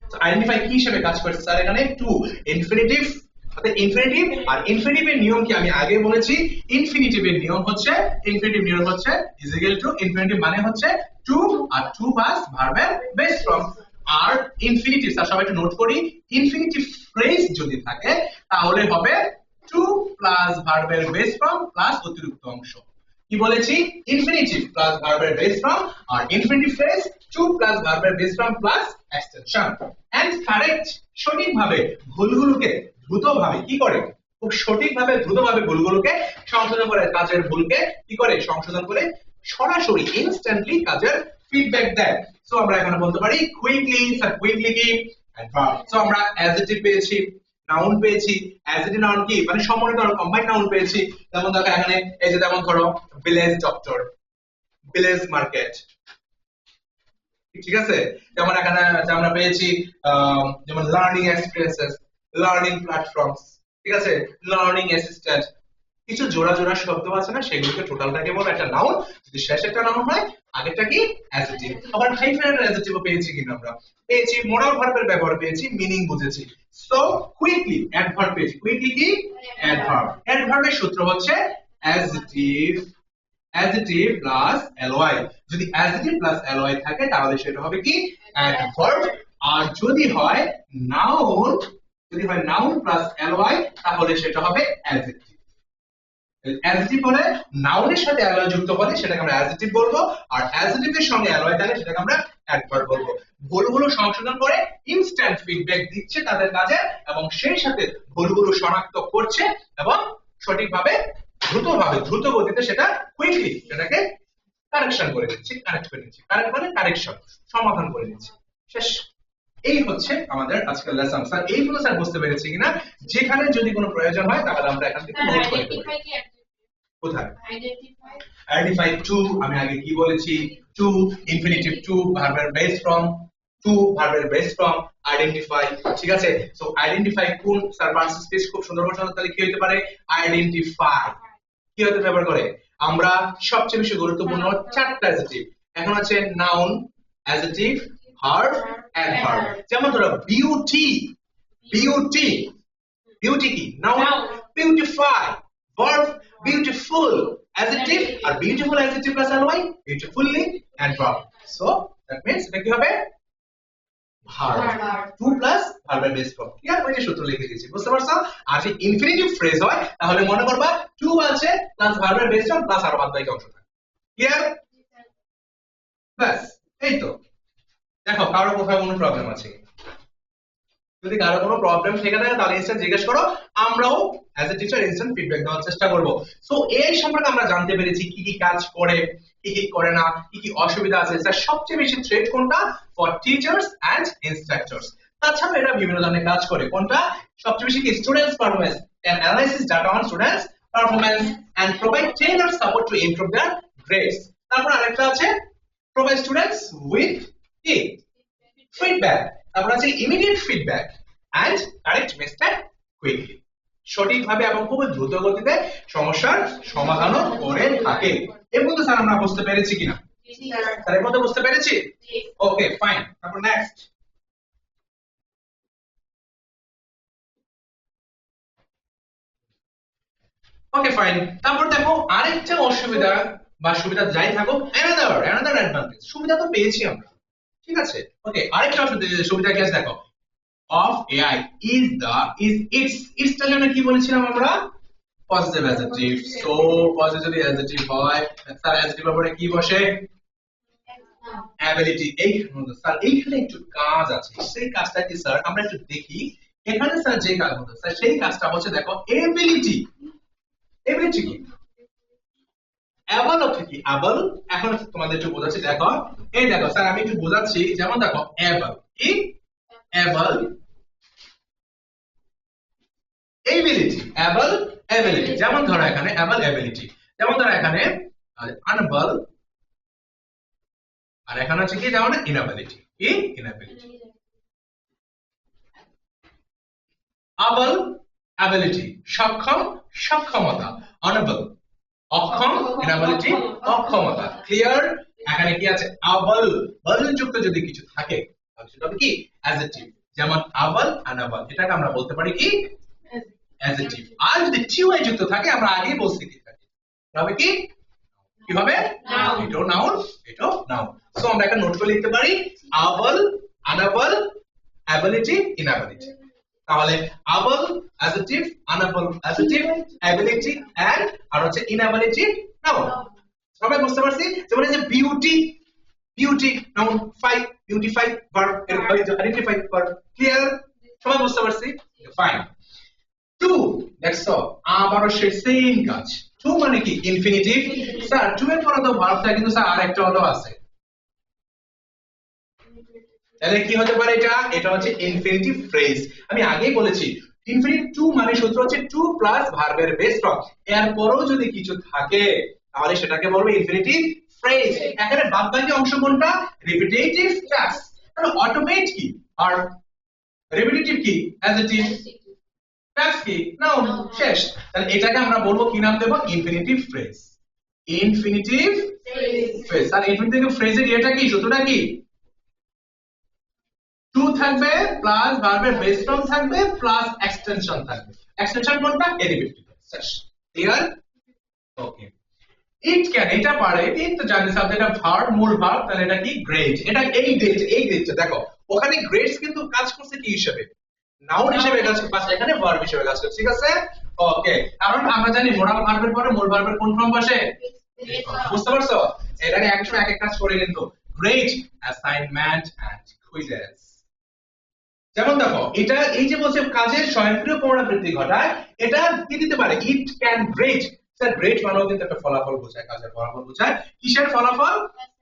তো আইডেন্টিফাই কি হিসেবে কাজ করছে স্যার, এখানে টু ইনফিনিটিভ, অর্থাৎ ইনফিনিটিভ, আর ইনফিনিটিভের নিয়ম কি আমি আগে বলেছি, ইনফিনিটিভের নিয়ম হচ্ছে ইজ ইকুয়াল টু ইনফিনিটিভ মানে হচ্ছে টু আর টু প্লাস ভার্বের বেস ফর্ম। আর ইনফিনিটিভ স্যার সবাই একটু নোট করি, ইনফিনিটিভ ফ্রেজ যদি থাকে তাহলে হবে টু প্লাস ভার্বের বেস ফর্ম প্লাস অতিরিক্ত অংশ। কি বলেছি, ইনফিনিটিভ প্লাস ভার্বের বেস ফর্ম, আর ইনফিনিটিভ ফ্রেজ টু প্লাস ভার্বের base form plus extension. And correct সঠিকভাবে ভুলগুলোকে দ্রুতভাবে কি করে, খুব সঠিকভাবে দ্রুতভাবে ভুলগুলোকে সংশোধন করে, কাজের ভুলকে কি করে সংশোধন করে সরাসরি ইনস্ট্যান্টলি কাজের ফিডব্যাক দেয়। সো আমরা এখানে বলতে পারি কুইকলি, স্যার কুইকলি কি অ্যাডভার্ব। সো আমরা অ্যাডজেক্টিভ পেয়েছি, নাউন পেয়েছি, অ্যাডজেক্টিভ নাউন কি মানে সম্মিলিত কম্বাইন্ড নাউন পেয়েছি। যেমন দেখো এখানে এই যে যেমন ধরো ভিলেজ ডক্টর, ভিলেজ মার্কেট, ঠিক আছে, যেমন এখানে আমরা পেয়েছি যেমন লার্নিং এক্সপিরিয়েন্সেস, লার্নিং প্ল্যাটফর্মস, ঠিক আছে, লার্নিং অ্যাসিস্ট্যান্ট, কিছু জোড়া জোড়া শব্দ আছে না, সেগুলোকে টোটালটাকে বলে একটা নাউন। যদি শেষেরটা নাউন হয়, আগেরটা কি অ্যাডজেক্টিভ। আবার হাইফেনের অ্যাডজেক্টিভও পেয়েছি কিনা আমরা, পেয়েছি। মোডাল ভার্বের ব্যবহার পেয়েছি, মিনিং বুঝেছি। সো কুইকলি অ্যাডভার্ব পেয়েছি। কুইকলি কি অ্যাডভার্ব। অ্যাডভার্বের সূত্র হচ্ছে অ্যাডজেক্টিভ, অ্যাডজেক্টিভ প্লাস ly। যদি অ্যাডজেক্টিভ প্লাস ly থাকে তাহলে সেটা হবে কি অ্যাডভার্ব। আর যদি হয় নাউন, যদি হয় নাউন প্লাস ly তাহলে সেটা হবে অ্যাডজেক্টিভ। অ্যাডজেক্টিভ হলে নাউনের সাথে ly যুক্ত হলে সেটাকে আমরা অ্যাডজেক্টিভ বলবো, আর অ্যাডজেক্টিভের সঙ্গে ly থাকলে সেটাকে আমরা অ্যাডভার্ব বলবো। ভুলগুলো সংশোধন করে ইনস্ট্যান্ট ফিডব্যাক দিচ্ছে তাদের কাজে, এবং সেই সাথে ভুলগুলো শনাক্ত করছে এবং সঠিকভাবে দ্রুত গতিতে সেটা কুইকলি সেটাকে কারেকশন করে দিচ্ছি, কারেক্ট করে দিচ্ছি। কারেক্ট মানে কারেকশন, সমাধান করে দিচ্ছি। শেষ। এই হচ্ছে আমাদের আজকের লেসন। স্যার এইগুলো স্যার বুঝতে পেরেছি কিনা, যেখানে যদি কোনো প্রয়োজন হয় তাহলে আমরা এখান থেকে নোট করে দেব। কোথায় আইডেন্টিফাই টু, আমি আগে কি বলেছি, টু ইনফিনিটিভ, টু ভার্বের বেস ফর্ম, টু ভার্বের বেস ফর্ম, আইডেন্টিফাই, ঠিক আছে। সো আইডেন্টিফাই কোন স্যার পার্সেন্ট স্পেস খুব সুন্দর ভাবে তাহলে কি হতে পারে, আইডেন্টিফাই কি হতে ব্যবহার করে আমরা সবচেয়ে বেশি গুরুত্বপূর্ণ চারটা অ্যাডজেক্টিভ। এখন আছে নাউন, অ্যাডজেক্টিভ, ভার্ব, অ্যাডভার্ব। যেমন ধরো বিউটি, বিউটি, বিউটি কি noun, beautify verb, beautiful adjective, আর beautiful adjective plus ly, beautifully adverb. So that means এটা কি হবে ভার্ব, টু প্লাস ভার্বের বেস ফর্ম। ক্লিয়ার? ওই যে সূত্র লিখে দিয়েছি, বুঝতে পারছো? আর যদি ইনফিনিটিভ ফ্রেজ হয় তাহলে মনে করবা টু আছে প্লাস ভার্বের বেস ফর্ম প্লাস আর বাদ বাকি অংশ থাকে। ক্লিয়ার? বাস এই তো। দেখো কারো কোথাও কোনো প্রবলেম আছে? যদি কারো কোনো প্রবলেম থেকে থাকে তাহলে ইনস্ট্যান্ট জিজ্ঞেস করো, আমরাও as a teacher instant feedback দেওয়ার চেষ্টা করব। সো এই সম্পর্কে আমরা জানতে পেরেছি কি কি কাজ করে, কি কি করে না, কি কি অসুবিধা আছে। স্যার সবচেয়ে বেশি থ্রেট কোনটা, ফর টিচার্স এন্ড ইনস্ট্রাক্টরস। তাছাড়া এরা বিভিন্ন ধরনের কাজ করে, কোনটা সবচেয়ে বেশি কি, students performance, can analysis data on students performance and provide tailored support to improve their grades. তারপর আরেকটা আছে প্রোভাইড স্টুডেন্টস উইথ কি ফিডব্যাক। তারপর আছে immediate feedback and correct mistake quickly. সঠিকভাবে এবং খুব দ্রুত গতিতে সমস্যার সমাধানও করে থাকে। এর মধ্যে স্যার আমরা বুঝতে পেরেছি কিনা? স্যার এর মধ্যে বুঝতে পেরেছি? Okay fine. তারপর নেক্সট, ওকে ফাইন। তারপর দেখো আরেকটা অসুবিধা বা সুবিধা যাই থাকুক, another advantage, সুবিধা তো পেয়েছি আমরা, ঠিক আছে। ওকে আরেকটা সুবিধা কি আছে দেখো, of AI is its তাহলে আমরা কি বলেছিলাম আমরা, positive adjective. So positive adjective হয় স্যার অ্যাডজেক্টিভের পরে কি বসে, অ্যাবিলিটি। স্যার এইখানে একটু কাজ আছে, সেই কাজটা কি স্যার আমরা একটু দেখি। এখানে স্যার যে কাজ হতো স্যার সেই কাজটা হচ্ছে দেখো এবিলিটি। এবিলিটি কি, অ্যাবল অর্থ কি, অ্যাবল। এখন তোমাদের একটু বোঝাচ্ছি, দেখো এই দেখো স্যার আমি একটু বোঝাচ্ছি। যেমন দেখো অ্যাবল কি, অ্যাবল এবিলিটি, অ্যাবল এবিলিটি। যেমন ধরো এখানে অ্যাবল এবিলিটি, যেমন ধরো এখানে আনএবল, আর এখানে হচ্ছে কি যেমন ইনএবিলিটি, কি ইনএবিলিটি। আবল অ্যাবিলিটি সক্ষম, সক্ষমতা। অনেবল অক্ষম, ইনএবিলিটি অক্ষমতা। ক্লিয়ার? এখানে কি আছে, আবল বল যুক্ত যদি কিছু থাকে তাহলে সেটা হবে কি অ্যাডজেক্টিভ। যেমন আবল আনাবল, এটাকে আমরা বলতে পারি কি অ্যাডজেক্টিভ। আর যদি টিওআই যুক্ত থাকে আমরা আগেই বলছি কি থাকে, তবে কি কি হবে নাউন। এটাও নাউন, এটাও নাউন। সো আমরা একটা নোট করে লিখতে পারি আবল, আনাবল, অ্যাবিলিটি, ইনএবিলিটি। তাহলে able adjective, unable adjective, ability and আর হচ্ছে ইনএবিলিটি নাউন। সবাই বুঝতে পারছি? যেমন এই যে beauty, beauty noun, fy beautify verb, এর আইডেন্টিফাই ভার্ব। ক্লিয়ার? সবাই বুঝতে পারছি? ফাইন। টু দেখছো আবারও সেই সেম কাজ। টু মানে কি ইনফিনিটিভ। স্যার টু এর পরে তো ভার্ব থাকে, কিন্তু স্যার আরেকটা হলো আছে, তাহলে কি হতে পারে এটা? এটা হচ্ছে ইনফিনিটিভ ফ্রেজ। আমি আগেই বলেছি ইনফিনিটিভ টু মানে সূত্র হচ্ছে টু প্লাস ভার্বের বেস ফর্ম। এর পরেও যদি কিছু থাকে তাহলে সেটাকে বলবো ইনফিনিটিভ phrase এখানে বাদবাকি অংশ কোনটা রিপিটেটিভ টাস্ক তাহলে অটোমেট কি আর রিপিটেটিভ কি অ্যাডজেক্টিভ টাস্ক কি নাউন শেষ তাহলে এটাকে আমরা বলবো কি নাম দেব ইনফিনিটিভ ফ্রেজ ইনফিনিটিভ ফ্রেজ আর ইনফিনিটিভ ফ্রেজের এটা কি সূত্রটা কি টু থাকবে প্লাস ভার্বের বেস ফর্ম থাকবে প্লাস এক্সটেনশন থাকবে এক্সটেনশন কোনটা ডেরিভেটিভ শেষ ক্লিয়ার ওকে ইট ক্যান এটা পারে ইট তো জানি সাবজেক্ট ভার্ব মূল ভার্ব তাহলে এটা কি গ্রেট এটা এই গ্রেটটা দেখো ওখানে গ্রেটস কিন্তু কাজ করছে কি হিসেবে নাউন হিসেবে কাজ করছে এখানে ভার্ব হিসেবে কাজ করছে ঠিক আছে ওকে কারণ আমরা জানি মোডাল ভার্বের পরে মূল ভার্বের কোন ফর্ম বসে বুঝতে পারছো এটাকে একসময় এক এক কাজ করে কিন্তু গ্রেট অ্যাসাইনমেন্ট এন্ড কুইজেস যেমন দেখো এটা এই যে বলছে কাজের স্বয়ংক্রিয় পুনরাবৃত্তি ঘটায় এটা কি দিতে পারে it can great sir great মানেও কিন্তু একটা ফলাফল বোঝায় কাজের ফলাফল বোঝায় কিসের ফলাফল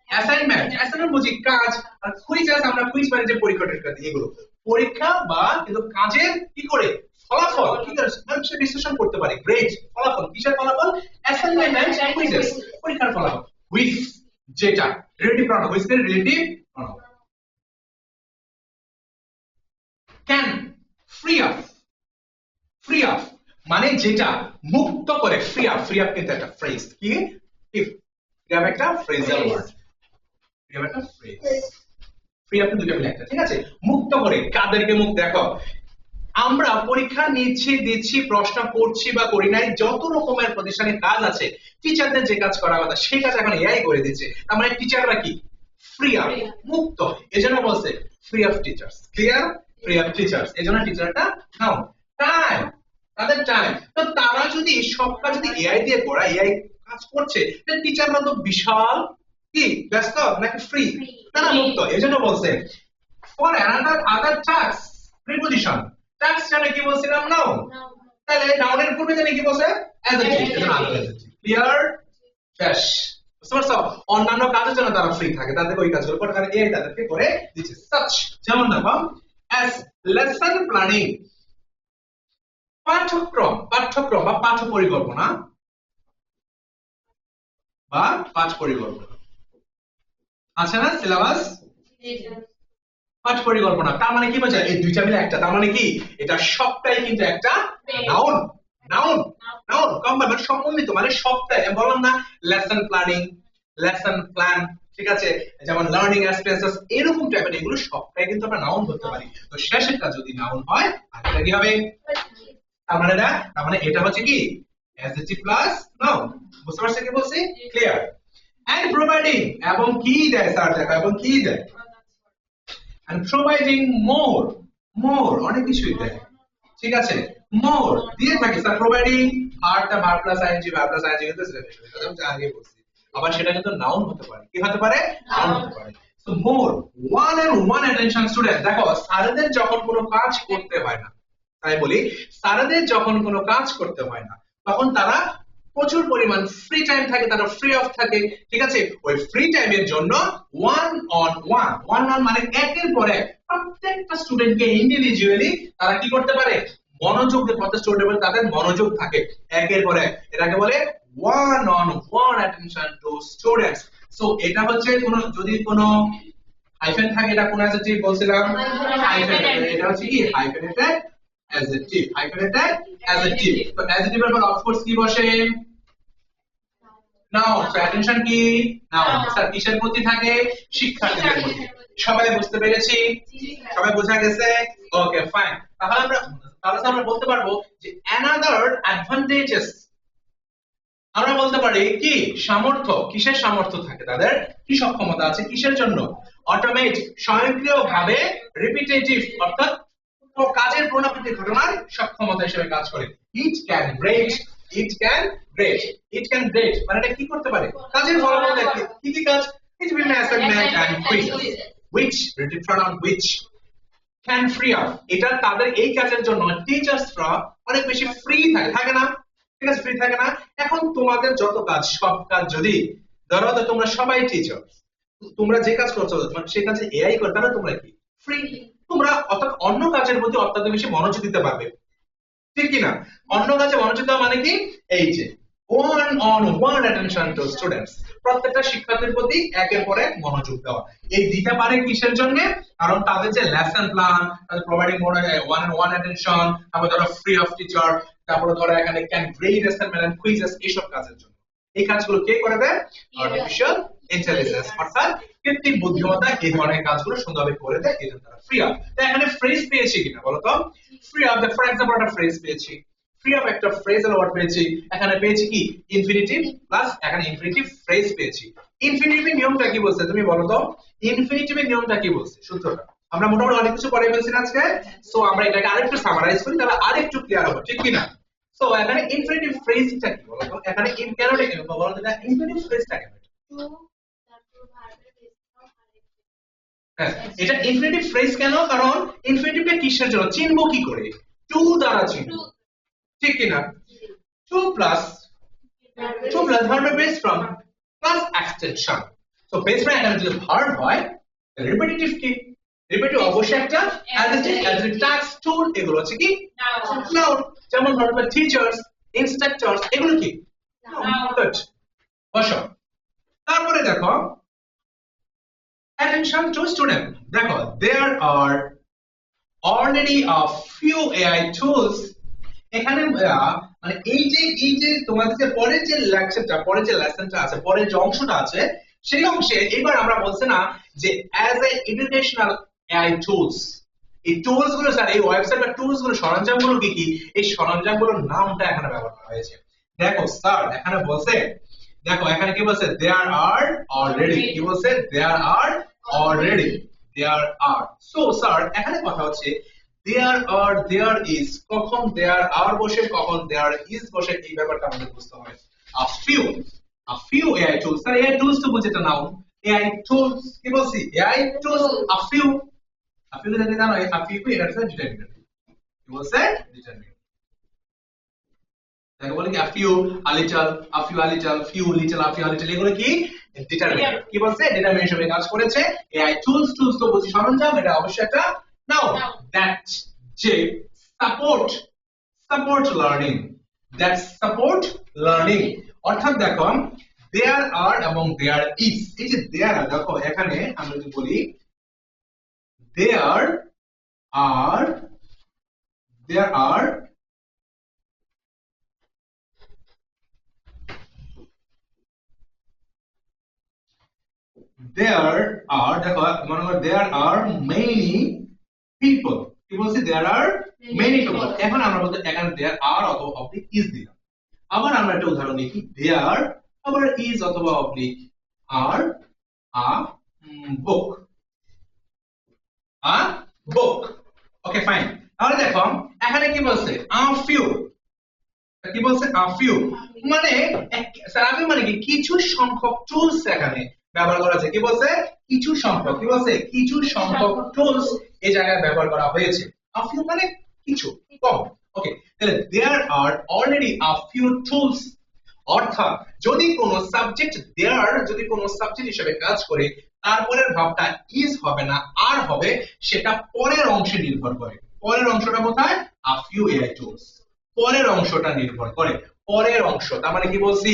অ্যাসাইনমেন্ট বুঝি কাজ আর কুইজেস আমরা কুইজ মানে যে পরীক্ষা টরীক্ষা দিই এগুলো পরীক্ষা বা কিন্তু কাজের কি করে ফলাফল কি করে সে বিশ্লেষণ করতে পারে গ্রেট ফলাফল কিসের ফলাফল অ্যাসাইনমেন্ট এন্ড কুইজেস পরীক্ষার ফলাফল উইথ যেটা রিলেটিভ প্রনাউন উইথ এর relative pronoun can free up মানে যেটা মুক্ত করে ফ্রি আপ কিন্তু একটা ফ্রেজ কি ইফ ফ্রি আপ একটা ফ্রেজাল ওয়ার্ড ফ্রি আপ একটা ফ্রেজ ফ্রি আপ দুটো মিলে একটা ঠিক আছে মুক্ত করে কাদেরকে মুক্ত দেখো আমরা পরীক্ষা নিচ্ছি দিচ্ছি প্রশ্ন করছি বা করি নাই যত রকমের প্রতিষ্ঠানে কাজ আছে টিচারদের যে কাজ করা কথা সেই কাজ এখন এআই করে দিচ্ছে তার মানে টিচাররা কি ফ্রি আপ মুক্ত এজন্য বলছে free up teachers clear free up teachers এজন্য টিচারটা নাও টাইম তাদের টাইম তো তারা যদি সব কাজ যদি এআই দিয়ে করা এআই কাজ করছে তাহলে টিচাররা তো বিশাল কি ব্যস্ত নাকি ফ্রি তারা মুক্ত এজন্য বলছে for other task preposition task জানে কি বলছিলাম নাউন তাহলে নাউনের পূর্বে জানি কি বলছে অ্যাডজেক্টিভ এজন্য আদার অ্যাডজেক্টিভ ক্লিয়ার শেষ বুঝতে পারছো অন্যান্য কাজের জন্য তারা ফ্রি থাকে তাদের ওই কাজগুলো করতে পারে এআই তাদেরকে করে দিচ্ছে সাচ যেমন দেখো as lesson planning পাঠ্যক্রম বা পাঠ পরিকল্পনা আছে না সিলেবাস পাঠ পরিকল্পনা তার মানে কি বোঝায় এই দুইটা মিলে একটা তার মানে কি এটা সবটাই কিন্তু একটা নাউন কম্বাইন মানে সমন্বিত মানে সবটাই আমি বললাম না লেসন প্ল্যান ঠিক আছে যেমন লার্নিং এক্সপেরিয়েন্সেস এরকম টাইপের এগুলো সবটাই কিন্তু আমরা নাউন ধরতে পারি তো শেষেরটা যদি নাউন হয় আর এটা কি হবে তার মানে এটা হচ্ছে কি অ্যাডজেক্টিভ প্লাস নাউন বুঝতে পারছেন কি বলছি ক্লিয়ার এন্ড প্রোভাইডিং এবং কি দেয় স্যার দেখো এবং কি দেয় এন্ড প্রোভাইডিং মোর অনেক কিছুই দেয় ঠিক আছে মোর দিয়ে থাকে sir providing verb plus ING কিন্তু সিলেক্ট আগে বলছি আবার সেটা কিন্তু নাউন হতে পারে কি হতে পারে নাউন হতে পারে so more one attention student দেখো স্যারদের যখন কোনো কাজ করতে হয় না তাই বলি স্যারদের যখন কোনো কাজ করতে হয় না তখন তারা প্রচুর পরিমাণ ফ্রি টাইম থাকে তারা ফ্রি অফ থাকে ঠিক আছে ওই ফ্রি টাইমের জন্য ওয়ান অন মানে একের পর এক প্রত্যেকটা স্টুডেন্টকে ইন্ডিভিজুয়ালি তারা কি করতে পারে মনোযোগ দিয়ে প্রত্যেক স্টুডেন্ট তাদের মনোযোগ থাকে একের পর এক এটাকে বলে one on one attention to students so এটা হচ্ছে কোন যদি কোনো হাইফেন থাকে এটা কোন অ্যাডজেক্টিভ বলছিলাম হাইফেন এটা হচ্ছে কি হাইফেনেটেড অ্যাডজেক্টিভ তো অ্যাডজেক্টিভের পর অফ কোর্স কি বসে নাউন তো অ্যাটেনশন কি নাউন স্যার কিসের প্রতি থাকে শিক্ষার্থীদের প্রতি সবাই বুঝতে পেরেছি সবাই বোঝা গেছে ওকে ফাইন তাহলে আমরা বলতে পারবো যে another advantages আমরা বলতে পারি কি সামর্থ্য কিসের সামর্থ্য থাকে তাদের কি সক্ষমতা আছে কিসের জন্য অটোমেট স্বয়ংক্রিয়ভাবে রিপিটেটিভ অর্থাৎ কাজের পুনরাবৃত্তি ঘটনার সক্ষমতা হিসেবে কাজ করে ইট ক্যান গ্রেট মানে এটা কি করতে পারে কাজের ফলাফল দেখে কি কাজ it will be assignment and quiz which relative pronoun which can free up এটা তাদের এই কাজের জন্য টিচার্সরা অনেক বেশি ফ্রি থাকে না ঠিক আছে ফ্রি থাকে না এখন তোমাদের যত কাজ সব কাজ যদি ধরো তো তোমরা সবাই টিচার তোমরা যে কাজ করছো সেই কাজে এআই করে তাহলে তোমরা কি ফ্রি তোমরা অর্থাৎ অন্য কাজের প্রতি অত্যন্ত বেশি মনোযোগ দিতে পারবে ঠিক কি না অন্য কাজে মনোযোগ দেওয়া মানে কি এই যে one on one attention to students, প্রত্যেকটা শিক্ষার্থীর প্রতি একের পর এক মনোযোগ দেওয়া। এই দিতে পারে কিসের জন্য? কারণ তাদের যে লেসন প্ল্যান, তাদের providing one on one attention, তারপর ধরো ফ্রি অফ টিচার, তারপরে ধরো এখানে can grade assignment and quizzes, এইসব কাজের জন্য। এই কাজগুলো কে করে দেয়? আর্টিফিশিয়াল ইন্টেলিজেন্স, অর্থাৎ কৃত্রিম বুদ্ধিমত্তা এই ধরনের কাজগুলো সুন্দরভাবে করে দেয়, এই জন্য তারা ফ্রি অফ। তো এখানে ফ্রেজ পেয়েছি কিনা বলো তো? ফ্রি অফ, ফর এক্সাম্পল একটা ফ্রেজ পেয়েছি, ফ্রি অফ একটা ফ্রেজাল ওয়ার্ড পেয়েছি, এখানে পেয়েছি কি ইনফিনিটিভ প্লাস এখানে ইনফিনিটিভ ফ্রেজ পেয়েছি। ইনফিনিটিভের নিয়মটা কি বলছে তুমি বলো তো? ইনফিনিটিভের নিয়মটা কি বলছে, সূত্রটা আমরা মোটামুটি অনেক কিছু পড়ে ফেলছি আজকে, সো আমরা এটাকে আরেকটু সামারাইজ করি, তাহলে আরেকটু ক্লিয়ার হবে, ঠিক কি না? সো এখানে ইনফিনিটিভ ফ্রেজটা কি বলো তো? এখানে ইন কেন লিখে বলো তো, ইনফিনিটিভ ফ্রেজটা কেন? হ্যাঁ, এটা ইনফিনিটিভ ফ্রেজ কেন? কারণ ইনফিনিটিভটা কিসের জন্য চিনবো কি করে? টু দ্বারা চিনবো, ঠিক কি না? To plus verb base form plus extension. So base form এখানে যদি ভার্ব হয়, রিপিটিটিভ কি? রিপিটিভ অবশ্যই একটা অ্যাডজেক্টিভ, টাস্ক, টুল, এগুলো হচ্ছে কি নাউন। যেমন ধরো টিচার্স, ইনস্ট্রাক্টরস, এগুলো কি নাউন। বসো, তারপরে দেখো attention to student, দেখো there are already a few AI tools, এখানে মানে এই যে তোমাদের যে পরের যে লেকচারটা, পরের যে লেসনটা আছে, পরের যে অংশটা আছে, সেই অংশে এবার আমরা বলছি না যে as a educational AI tools, এই টুলস গুলো স্যার, এই ওয়েবসাইটের টুলস গুলো, সরঞ্জামগুলো কি কি, এই সরঞ্জামগুলোর নামটা এখানে ব্যবহার করা হয়েছে। দেখো স্যার এখানে বলছে, দেখো এখানে কি বলছে, there are already, কি বলছে, there are already, there are। so sir এখানে কথা হচ্ছে there are, there is, কখন there are বসে, কখন there is বসে, এই ব্যাপারটা আমাদের বুঝতে হবে। a few AI tools, sir AI tools তো বুঝতে নাও, AI tools কি বলছি, AI tools, a few যদি জানো, a few কি, এটা হচ্ছে ডিটারমিনেন্ট, কি বলছে, ডিটারমিনেন্ট। তাকে বলে কি a few, a little, a few, a little, few, little, a few, a little, এগুলো কি ডিটারমিনেন্ট, কি বলছে, ডিটারমিনেন্ট হিসেবে কাজ করেছে। AI tools তো বুঝি সরঞ্জাম, এটা অবশ্যই একটা নাউন। that যে support learning, that support learning, অর্থাৎ দেখো there are এবং there is, এই যে there are, দেখো এখানে আমরা যদি বলি there are দেখো মনে করো there are many people, কি বলছি, there are many people। এখন আমরা বলতে এখানে there are অথবা অবলিক is দিলাম। আবার আমরা একটা উদাহরণ দেখি, there আবার is অথবা oblique are a book, okay fine. তাহলে দেখো এখানে কি বলছে, a few, কি বলছে, a few মানে স্যার আমি মানে কি কিছু সংখ্যক টুলস এখানে ব্যবহার করা আছে, কি বলছে, কিছু সংখ্যক, কি বলছে, কিছু সংখ্যক টুলস এই জায়গায় ব্যবহার করা হয়েছে। a few মানে কিছু কম, ওকে। তাহলে there are already a few tools, অর্থাৎ যদি কোনো সাবজেক্ট there, যদি কোনো সাবজেক্ট হিসেবে কাজ করে, তারপরের ভাবটা is হবে না, আর হবে, সেটা পরের অংশে নির্ভর করে। পরের অংশটা কোথায়, a few AI tools, পরের অংশটা নির্ভর করে, পরের অংশ। তার মানে কি বলছি,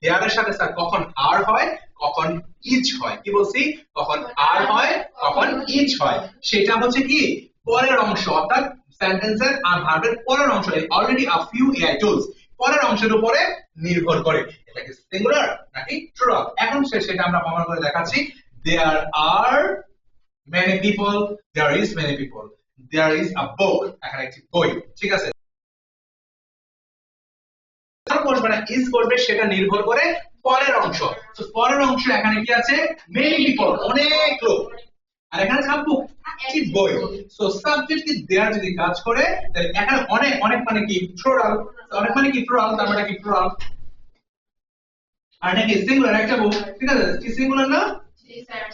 there এর সাথে স্যার কখন আর হয়, কখন ইজ হয়, কি বলছি, কখন আর হয়, কখন ইজ হয়, সেটা হচ্ছে কি পরের অংশ, অর্থাৎ সেন্টেন্সের আর ভার্বের পরের অংশ। Already a few AI tools পরের অংশের উপরে নির্ভর করে, এটা কি সিঙ্গুলার নাকি প্লুরাল, এখন সেটা আমরা প্রমাণ করে দেখাচ্ছি। there are many people, there is many people, there is a book, এখানে একটি বই, ঠিক আছে। বসবে না, is করবে, সেটা নির্ভর করে পরের অংশ। তো পরের অংশ এখানে কি আছে, many people, অনেক লোক, আর এখানে থাকবো একটি বই। সো সাবজেক্ট কি there যদি কাজ করে, তাহলে এখানে অনেক, অনেক মানে কি প্লুরাল, অনেক মানে কি প্লুরাল, তার মানে কি প্লুরাল, আর নাকি সিঙ্গুলার একটা বুক, ঠিক আছে, কি সিঙ্গুলার না,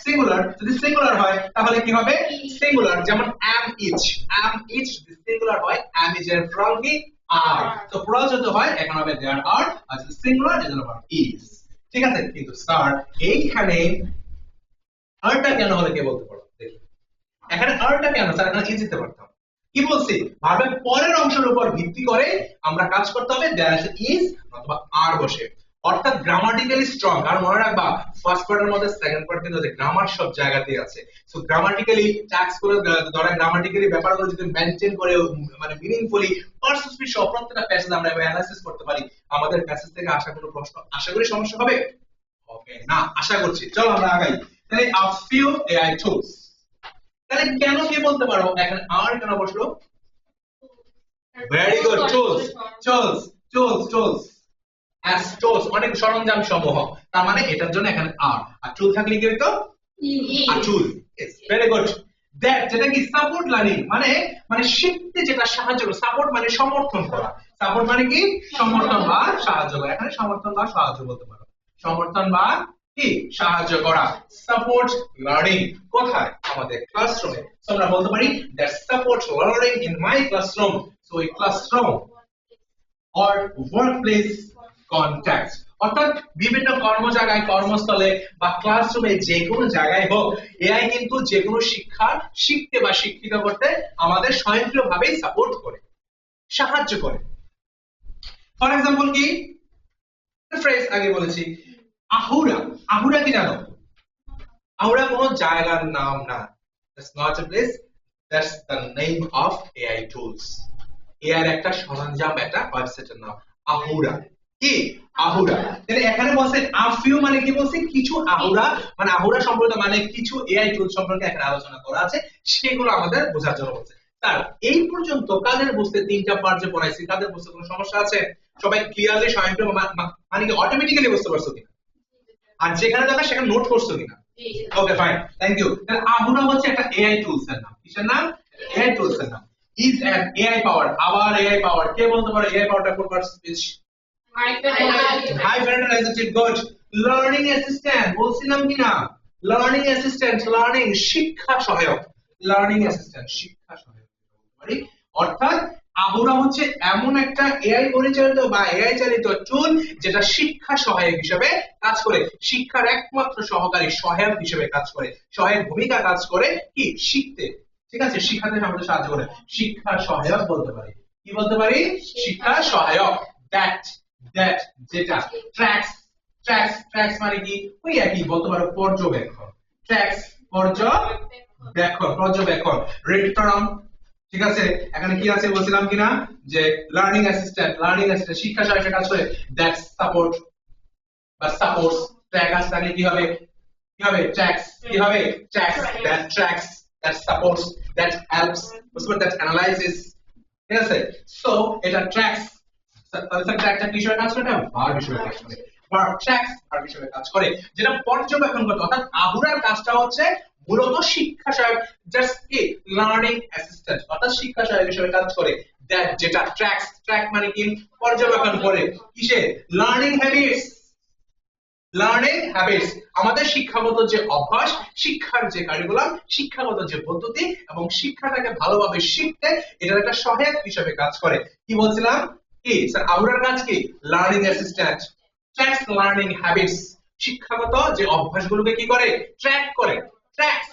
সিঙ্গুলার। যদি সিঙ্গুলার হয় তাহলে কি হবে, সিঙ্গুলার, যেমন am each সিঙ্গুলার হয়, am is এর প্লুরাল কি are, তো প্লুরাল যদি হয় এখানে হবে there are, আর যদি সিঙ্গুলার এজন্য হবে is, ঠিক আছে। কিন্তু স্যার এইখানে আরটা কেন হলো, কে বলতে পারো, দেখি এখানে আরটা কেন, স্যার এখানে is দিতে পারতাম, কি বলছি ভার্বের পরের অংশের উপর ভিত্তি করে আমরা কাজ করতে হবে দেয়ার ইজ অথবা আর বসে, অর্থাৎ গ্রামাটিক্যালি স্ট্রং। আর মনে রাখবা ফার্স্ট পার্টের মধ্যে সেকেন্ড পার্ট কিন্তু গ্রামার সব জায়গাতেই আছে। সো গ্রামাটিক্যালি ট্যাক্স করে ধরা গ্রামাটিক্যালি ব্যাপারগুলো যদি মেইনটেইন করে মানে মিনিংফুলি পারসেপটিভ সহ প্রত্যেকটা প্যাসেজ আমরা অ্যানালাইসিস করতে পারি, আমাদের প্যাসেজ থেকে আসা কোনো প্রশ্ন আশা করি সমস্যা হবে ওকে না, আশা করছি। চলো আমরা আগাই। তাহলে a few AI tools, তাহলে কেন কে বলতে পারো এখানে আর কেন বসলো? Very good, tools tools tools tools as tools অনেক সরঞ্জাম সমূহ, তার মানে এটার জন্য এখানে আর টুল থাকলে কি হতো আর tool. Yes very good. That যেটা কি সাপোর্ট লার্নিং মানে মানে শিখতে যেটা সাহায্য করে, সাপোর্ট মানে সমর্থন করা, সাপোর্ট মানে কি সমর্থন বা সাহায্য করা, এখানে সমর্থন বা সাহায্য বলতে পারো, সমর্থন বা কি সাহায্য করা। সাপোর্ট লার্নিং কোথায়? আমাদের ক্লাসরুমে। সো আমরা বলতে পারি that support learning in my classroom. So এই ক্লাসরুম or workplace contacts, অর্থাৎ বিভিন্ন কর্মজায়গায় কর্মস্থলে বা ক্লাসরুমে যে কোনো জায়গায় হোক এআই কিন্তু যে কোনো শিক্ষা শিখতে বা শিক্ষিত করতে আমাদের স্বয়ংক্রিয়ভাবেই সাপোর্ট করে, সাহায্য করে। ফর এক্সাম্পল কি ফ্রেজ আগে বলেছি আহুরা, আহুরা কি জানো? আহুরা কোনো জায়গার নাম না, that's not a place, that's the name of AI tools। AI একটা সরঞ্জাম, একটা ওয়েবসাইটের নাম আহুরা। কি আহুরা? তাহলে এখানে বলছে আফিউ মানে কি বলছে কিছু আহুরা, মানে আহুরা সম্পর্কে মানে কিছু এআই টুল সম্পর্কে এখানে আলোচনা করা আছে, সেগুলো আমাদের বোঝার জন্য বলছে। তার এই পর্যন্ত কাদের বুঝতে তিনটা পার্ট যে পড়াইছি কাদের বুঝতে কোনো সমস্যা আছে? সবাই ক্লিয়ারলি স্বয়ংক্রিয় মানে কি অটোমেটিক্যালি বুঝতে পারছো কিনা? আর যেখানে দরকার সেখানে নোট করছো কিনা? Okay fine, thank you. তাহলে আহুরা হচ্ছে একটা এআই টুলস এর নাম। কিসের নাম? এআই টুলস এর নাম। is an AI powered, আবার AI powered, কে বলতে পারে AI powered কোন part speech? High verified good. Learning assistant বলছিলাম কি না? লার্নিং অ্যাসিস্ট্যান্ট, লার্নিং শিক্ষা সহায়ক, লার্নিং অ্যাসিস্ট্যান্ট শিক্ষা সহায়ক মানে অর্থাৎ আহুরা হচ্ছে এমন একটা এআই পরিচালিত বা এআই চালিত টুল যেটা শিক্ষা সহায়ক হিসেবে কাজ করে, শিক্ষার একমাত্র সহকারী সহায়ক হিসেবে কাজ করে, সহায়ক ভূমিকা কাজ করে কি শিখতে, ঠিক আছে, শিক্ষাতে আমাদের সাহায্য করে, শিক্ষা সহায়ক বলতে পারি। কি বলতে পারি? শিক্ষা সহায়ক। দ্যাট দ্যাট যেটা ট্র্যাক্স, ট্র্যাক্স ট্র্যাক্স মানে কি ওই একই বলতে পারো পর্যবেক্ষণ, ট্র্যাক্স পর্যবেক্ষণ, পর্যবেক্ষণ রেটারাম। ঠিক আছে, এখানে কি আছে বলছিলাম কিনা যে লার্নিং অ্যাসিস্ট্যান্ট, লার্নিং অ্যাসিস্ট্যান্ট শিক্ষা সহায়ক কাজ করে, দ্যাট সাপোর্ট বা সাপোর্টস, ট্র্যাক আসলে কি হবে? কি হবে? ট্র্যাক্স। কি হবে? Tracts, that tracts, that supports, that helps, that analyzes, ঠিক আছে। সো এটা ট্র্যাক্স, তাহলে ট্র্যাকটা কি হিসেবে কাজ করে? ভার্ব হিসেবে কাজ করে, ভার্ব ট্র্যাক্স ভার্ব হিসেবে কাজ করে, যেটা পর্যবেক্ষণ করতে। অর্থাৎ আহুরার কাজটা হচ্ছে মূলত শিক্ষা সহায়ক, জাস্ট কি লার্নিং অ্যাসিস্ট্যান্ট, অর্থাৎ শিক্ষা সহায়ক হিসেবে কাজ করে। দ্যাট যেটা ট্র্যাক্স, ট্র্যাক মানে কি পর্যবেক্ষণ করে কিসে? লার্নিং হ্যাবিটস, লার্নিং হ্যাবিটস আমাদের শিক্ষাগত যে অভ্যাস, শিক্ষার যে কারিকুলাম, শিক্ষাগত যে পদ্ধতি এবং শিক্ষাটাকে ভালোভাবে শিখতে এটার একটা সহায়ক হিসেবে কাজ করে। কি বলছিলাম? কি স্যার আহুরার কাজ কি? Learning assistant tracks learning habits, শিক্ষাগত যে অভ্যাসগুলোকে কি করে? ট্র্যাক করে। Tracks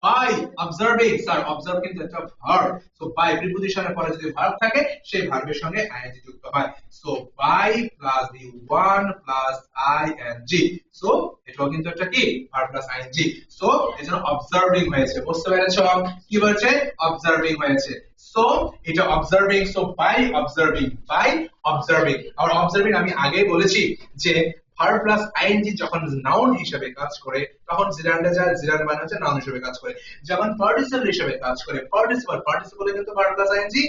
by observing, sir observe কিন্তু একটা ভার্ব, সো বাই প্রিপজিশনের পরে যদি ভার্ব থাকে সেই ভার্বের সঙ্গে আইএনজি যুক্ত হয়। So by plus the one plus ING, so এটাও কিন্তু একটা কি ভার্ব প্লাস আইএনজি। সো এজন্য অবজার্ভিং হয়েছে, বুঝতে পেরেছো? কি বলছে? অবজার্ভিং হয়েছে। সো এটা observing, so by observing, by observing. আর অবজার্ভিং আমি আগেই বলেছি যে ভার্ব প্লাস আইএনজি যখন নাউন হিসেবে কাজ করে তখন জিরান্ডে যায়, জিরান্ড মানে হচ্ছে নাউন হিসেবে কাজ করে। যখন পার্টিসিপল হিসেবে কাজ করে, পার্টিসিপল, পার্টিসিপলে কিন্তু ভার্ব প্লাস আইএনজি,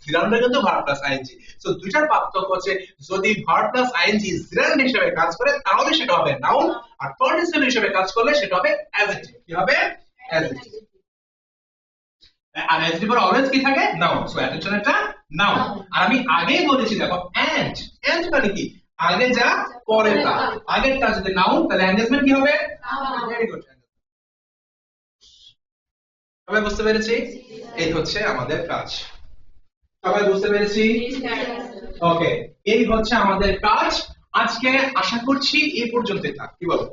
জিরান্ডে কিন্তু ভার্ব প্লাস আইএনজি। সো দুইটার পার্থক্য হচ্ছে যদি ভার্ব প্লাস আইএনজি জিরান্ড হিসেবে কাজ করে তাহলে সেটা হবে নাউন, আর পার্টিসিপল হিসেবে কাজ করলে সেটা হবে অ্যাডজেক্টিভ। কি হবে? অ্যাডজেক্টিভ। আর অ্যাডজেক্টিভ এর অলওয়েজ কি থাকে? নাউন। সো অ্যাটেনশন এটা নাউন। আর আমি আগেই বলেছি দেখো এন্ড, এন্ড মানে কি আগে যা পরে তা, আগেরটা যদি নাউন তাহলে এনগেজমেন্ট কি হবে? Very good. সবাই বুঝতে পেরেছি? এই হচ্ছে আমাদের কাজ। সবাই বুঝতে পেরেছি? ওকে, এই হচ্ছে আমাদের কাজ আজকে। আশা করছি এই পর্যন্তই থাক, কি বলো?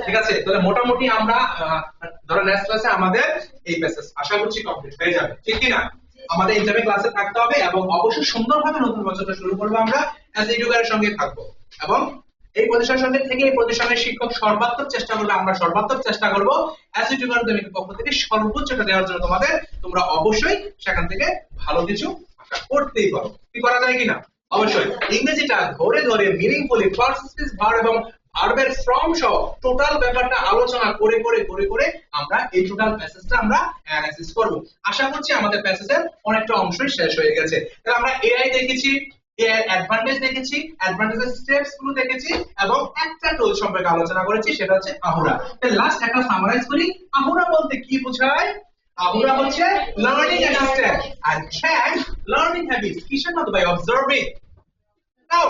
ঠিক আছে, তাহলে মোটামুটি আমরা ধরো নেক্সট ক্লাসে আমাদের এই প্যাসেজ আশা করছি কমপ্লিট হয়ে যাবে, ঠিক কি না? আমাদের ইন্টারভিউ ক্লাসে থাকতে হবে এবং অবশ্যই সুন্দরভাবে নতুন বছরটা শুরু করবো আমরা অ্যাজ এডুকেটরের সঙ্গে থাকবো এবং এই প্রতিষ্ঠানের সঙ্গে থেকে এই প্রতিষ্ঠানের শিক্ষক সর্বাত্মক চেষ্টা করবে, আমরা সর্বাত্মক চেষ্টা করব অ্যাজ এডুকেটরদের পক্ষ থেকে সর্বোচ্চটা দেওয়ার জন্য তোমাদের। তোমরা অবশ্যই সেখান থেকে ভালো কিছু আশা করতেই পারো। কি করা যায় কিনা? অবশ্যই ইংরেজিটা ধরে ধরে মিনিংফুলি পারসিস্টেন্স ভার্ব এবং ভার্বের ফর্ম সহ টোটাল ব্যাপারটা আলোচনা করে করে করে করে আমরা এই টোটাল প্যাসেজটা আমরা অ্যানালাইসিস করব। আশা করছি আমাদের প্যাসেজের অনেকটা অংশই শেষ হয়ে গেছে। তাহলে আমরা এআই দেখেছি, এর অ্যাডভান্টেজ দেখেছি, অ্যাডভান্টেজের স্টেপস গুলো দেখেছি এবং একটা টুল সম্পর্কে আলোচনা করেছি, সেটা হচ্ছে আহুরা। তাহলে লাস্ট একটা সামারাইজ করি, আহুরা বলতে কি বোঝায়? আহুরা হচ্ছে লার্নিং অ্যাসিস্ট্যান্ট আর ট্র্যাক লার্নিং হ্যাবিটস। কিসের মাধ্যমে? অবজার্ভিং। নাও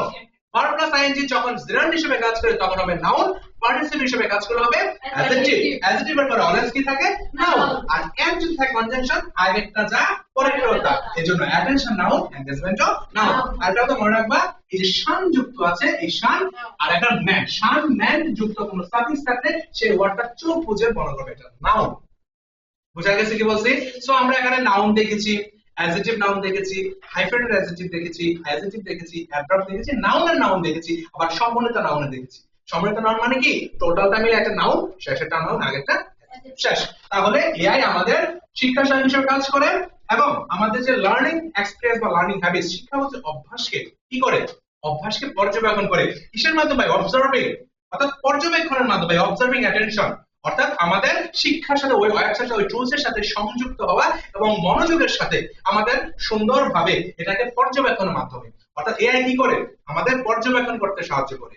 ভার্ব প্লাস আইএনজি যখন জেরান্ড হিসেবে কাজ করে তখন হবে নাউন, পার্টিসিপল হিসেবে কাজ করলে হবে অ্যাডজেক্টিভ। অ্যাডজেক্টিভের পরে অলওয়েজ কি থাকে? নাউন। আর এম যদি থাকে কনজাংশন, আগেরটা যা পরেরটা তা, এজন্য অ্যাটেনশন নাউন, এনগেজমেন্টও নাউন। আর এটা তো মনে রাখবা, এই যে শান যুক্ত আছে, এই শান আর একটা ম্যান, শান ম্যান যুক্ত কোনো সাফিক্স থাকলে সেই ওয়ার্ডটা চোখ বুঝে মনে করবে এটা নাউন। বুঝা গেছে কি বলছি? সো আমরা এখানে নাউন দেখেছি, অ্যাডজেক্টিভ নাউন দেখেছি, হাইফেনেটেড অ্যাডজেক্টিভ দেখেছি, অ্যাডজেক্টিভ দেখেছি, অ্যাডভার্ব দেখেছি, নাউন আর নাউন দেখেছি, আবার সম্মিলিত নাউন দেখেছি। সম্মিলিত নাউন মানে কি? টোটালটা মিলে একটা নাউন, শেষেরটা নাউন, আগেরটা শেষ। তাহলে এআই আমাদের শিক্ষা সহায়ক হিসেবে কাজ করে এবং আমাদের যে লার্নিং এক্সপেরিয়েন্স বা লার্নিং হ্যাবিটস, শিক্ষা হচ্ছে অভ্যাসকে কি করে? অভ্যাসকে পর্যবেক্ষণ করে। কিসের মাধ্যমে? অবজার্ভিং, অর্থাৎ পর্যবেক্ষণের মাধ্যমে, অবজার্ভিং অ্যাটেনশন। অর্থাৎ আমাদের শিক্ষার সাথে ওই ওয়েবসাইট ওই টুলস এর সাথে সংযুক্ত হওয়া এবং মনোযোগের সাথে আমাদের সুন্দরভাবে এটাকে পর্যবেক্ষণের মাধ্যমে, অর্থাৎ এআই কি করে? আমাদের পর্যবেক্ষণ করতে সাহায্য করে,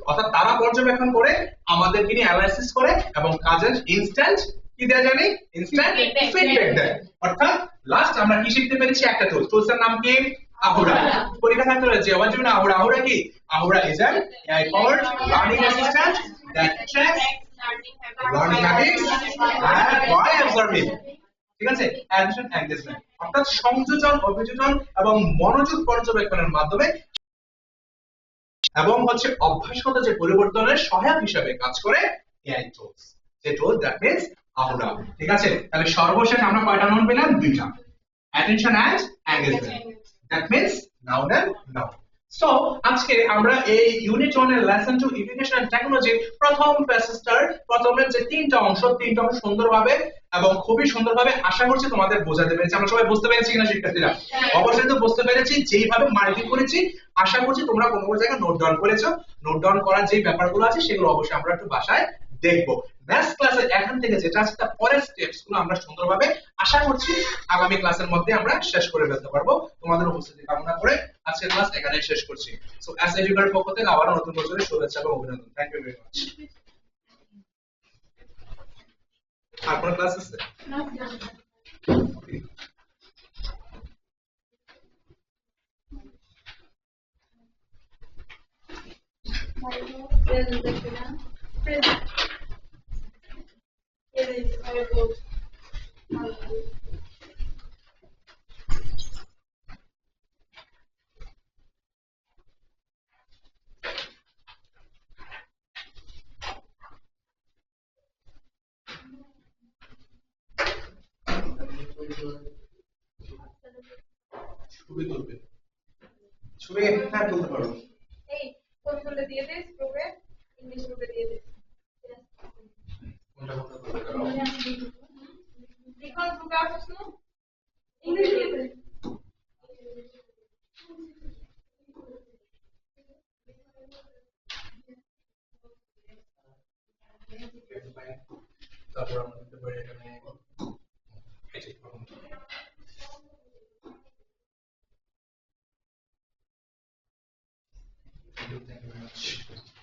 অর্থাৎ তারা পর্যবেক্ষণ করে আমাদেরকে নিয়ে অ্যানালাইসিস করে এবং কাজের ইনস্ট্যান্ট কি দেয় জানি? ইনস্ট্যান্ট ফিডব্যাক দেয়। অর্থাৎ লাস্ট আমরা কি শিখতে পেরেছি? একটা টুল, টুলস এর নাম কি? আহুরা। পরীক্ষা থাকতে হয়েছে what do you know Ahura? Ahura কি? Ahura is an AI powered learning assistant that tracks learning habits and by observing, ঠিক আছে, attention engagement, অর্থাৎ সংযোজন, অভিযোজন এবং মনোযোগ পর্যবেক্ষণের মাধ্যমে এবং হচ্ছে অভ্যাসগত যে পরিবর্তনের সহায়ক হিসেবে কাজ করে এআই টুলস, যে টুল দ্যাট মিন্স আহুরা। ঠিক আছে, তাহলে সর্বশেষ আমরা কয়টা নাউন পেলাম? দুইটা, attention and engagement, that means noun and noun. So আজকে আমরা এই ইউনিট 1 এর লেসন 2 এডুকেশন এন্ড টেকনোলজি প্রথম প্যাসেজটার প্রথমের যে তিনটা অংশ সুন্দরভাবে এবং খুবই সুন্দরভাবে আশা করছি তোমাদের বোঝাতে পেরেছি। আমরা সবাই বুঝতে পেরেছি কিনা শিক্ষার্থীরা? অবশ্যই তো বুঝতে পেরেছি। যেইভাবে মার্কিং করেছি আশা করছি তোমরা কোনো কোনো জায়গায় নোট ডাউন করেছো। নোট ডাউন করার যে ব্যাপারগুলো আছে সেগুলো অবশ্যই আমরা একটু বাসায় দেখবো। নেক্সট ক্লাসে এখন থেকে যেটা আছে তার পরের স্টেপস গুলো আমরা সুন্দরভাবে আশা করছি আগামী ক্লাসের মধ্যে আমরা শেষ করে ফেলতে পারবো। তোমাদের উপস্থিতি কামনা করে আজকের ক্লাস এখানেই শেষ করছি। সো অ্যাস এডুকেটর পক্ষ থেকে আবার নতুন বছরের শুভেচ্ছা এবং অভিনন্দন। Thank you very much. আর কোন ক্লাস আছে? ছবি তুলবে, ছবি একটা তুলতে পারো।
এই কোন কোনটা দিয়ে দে, গ্রুপে ইংলিশ গ্রুপে দিয়ে দে।
কোনটা কোনটা তুলতে পারো?
রিকল গ্রুপে আসছ না? ইংলিশ দিয়ে দে।
তারপর আমরা দিতে পারি এখানে এই যে প্রথম Thank you very much.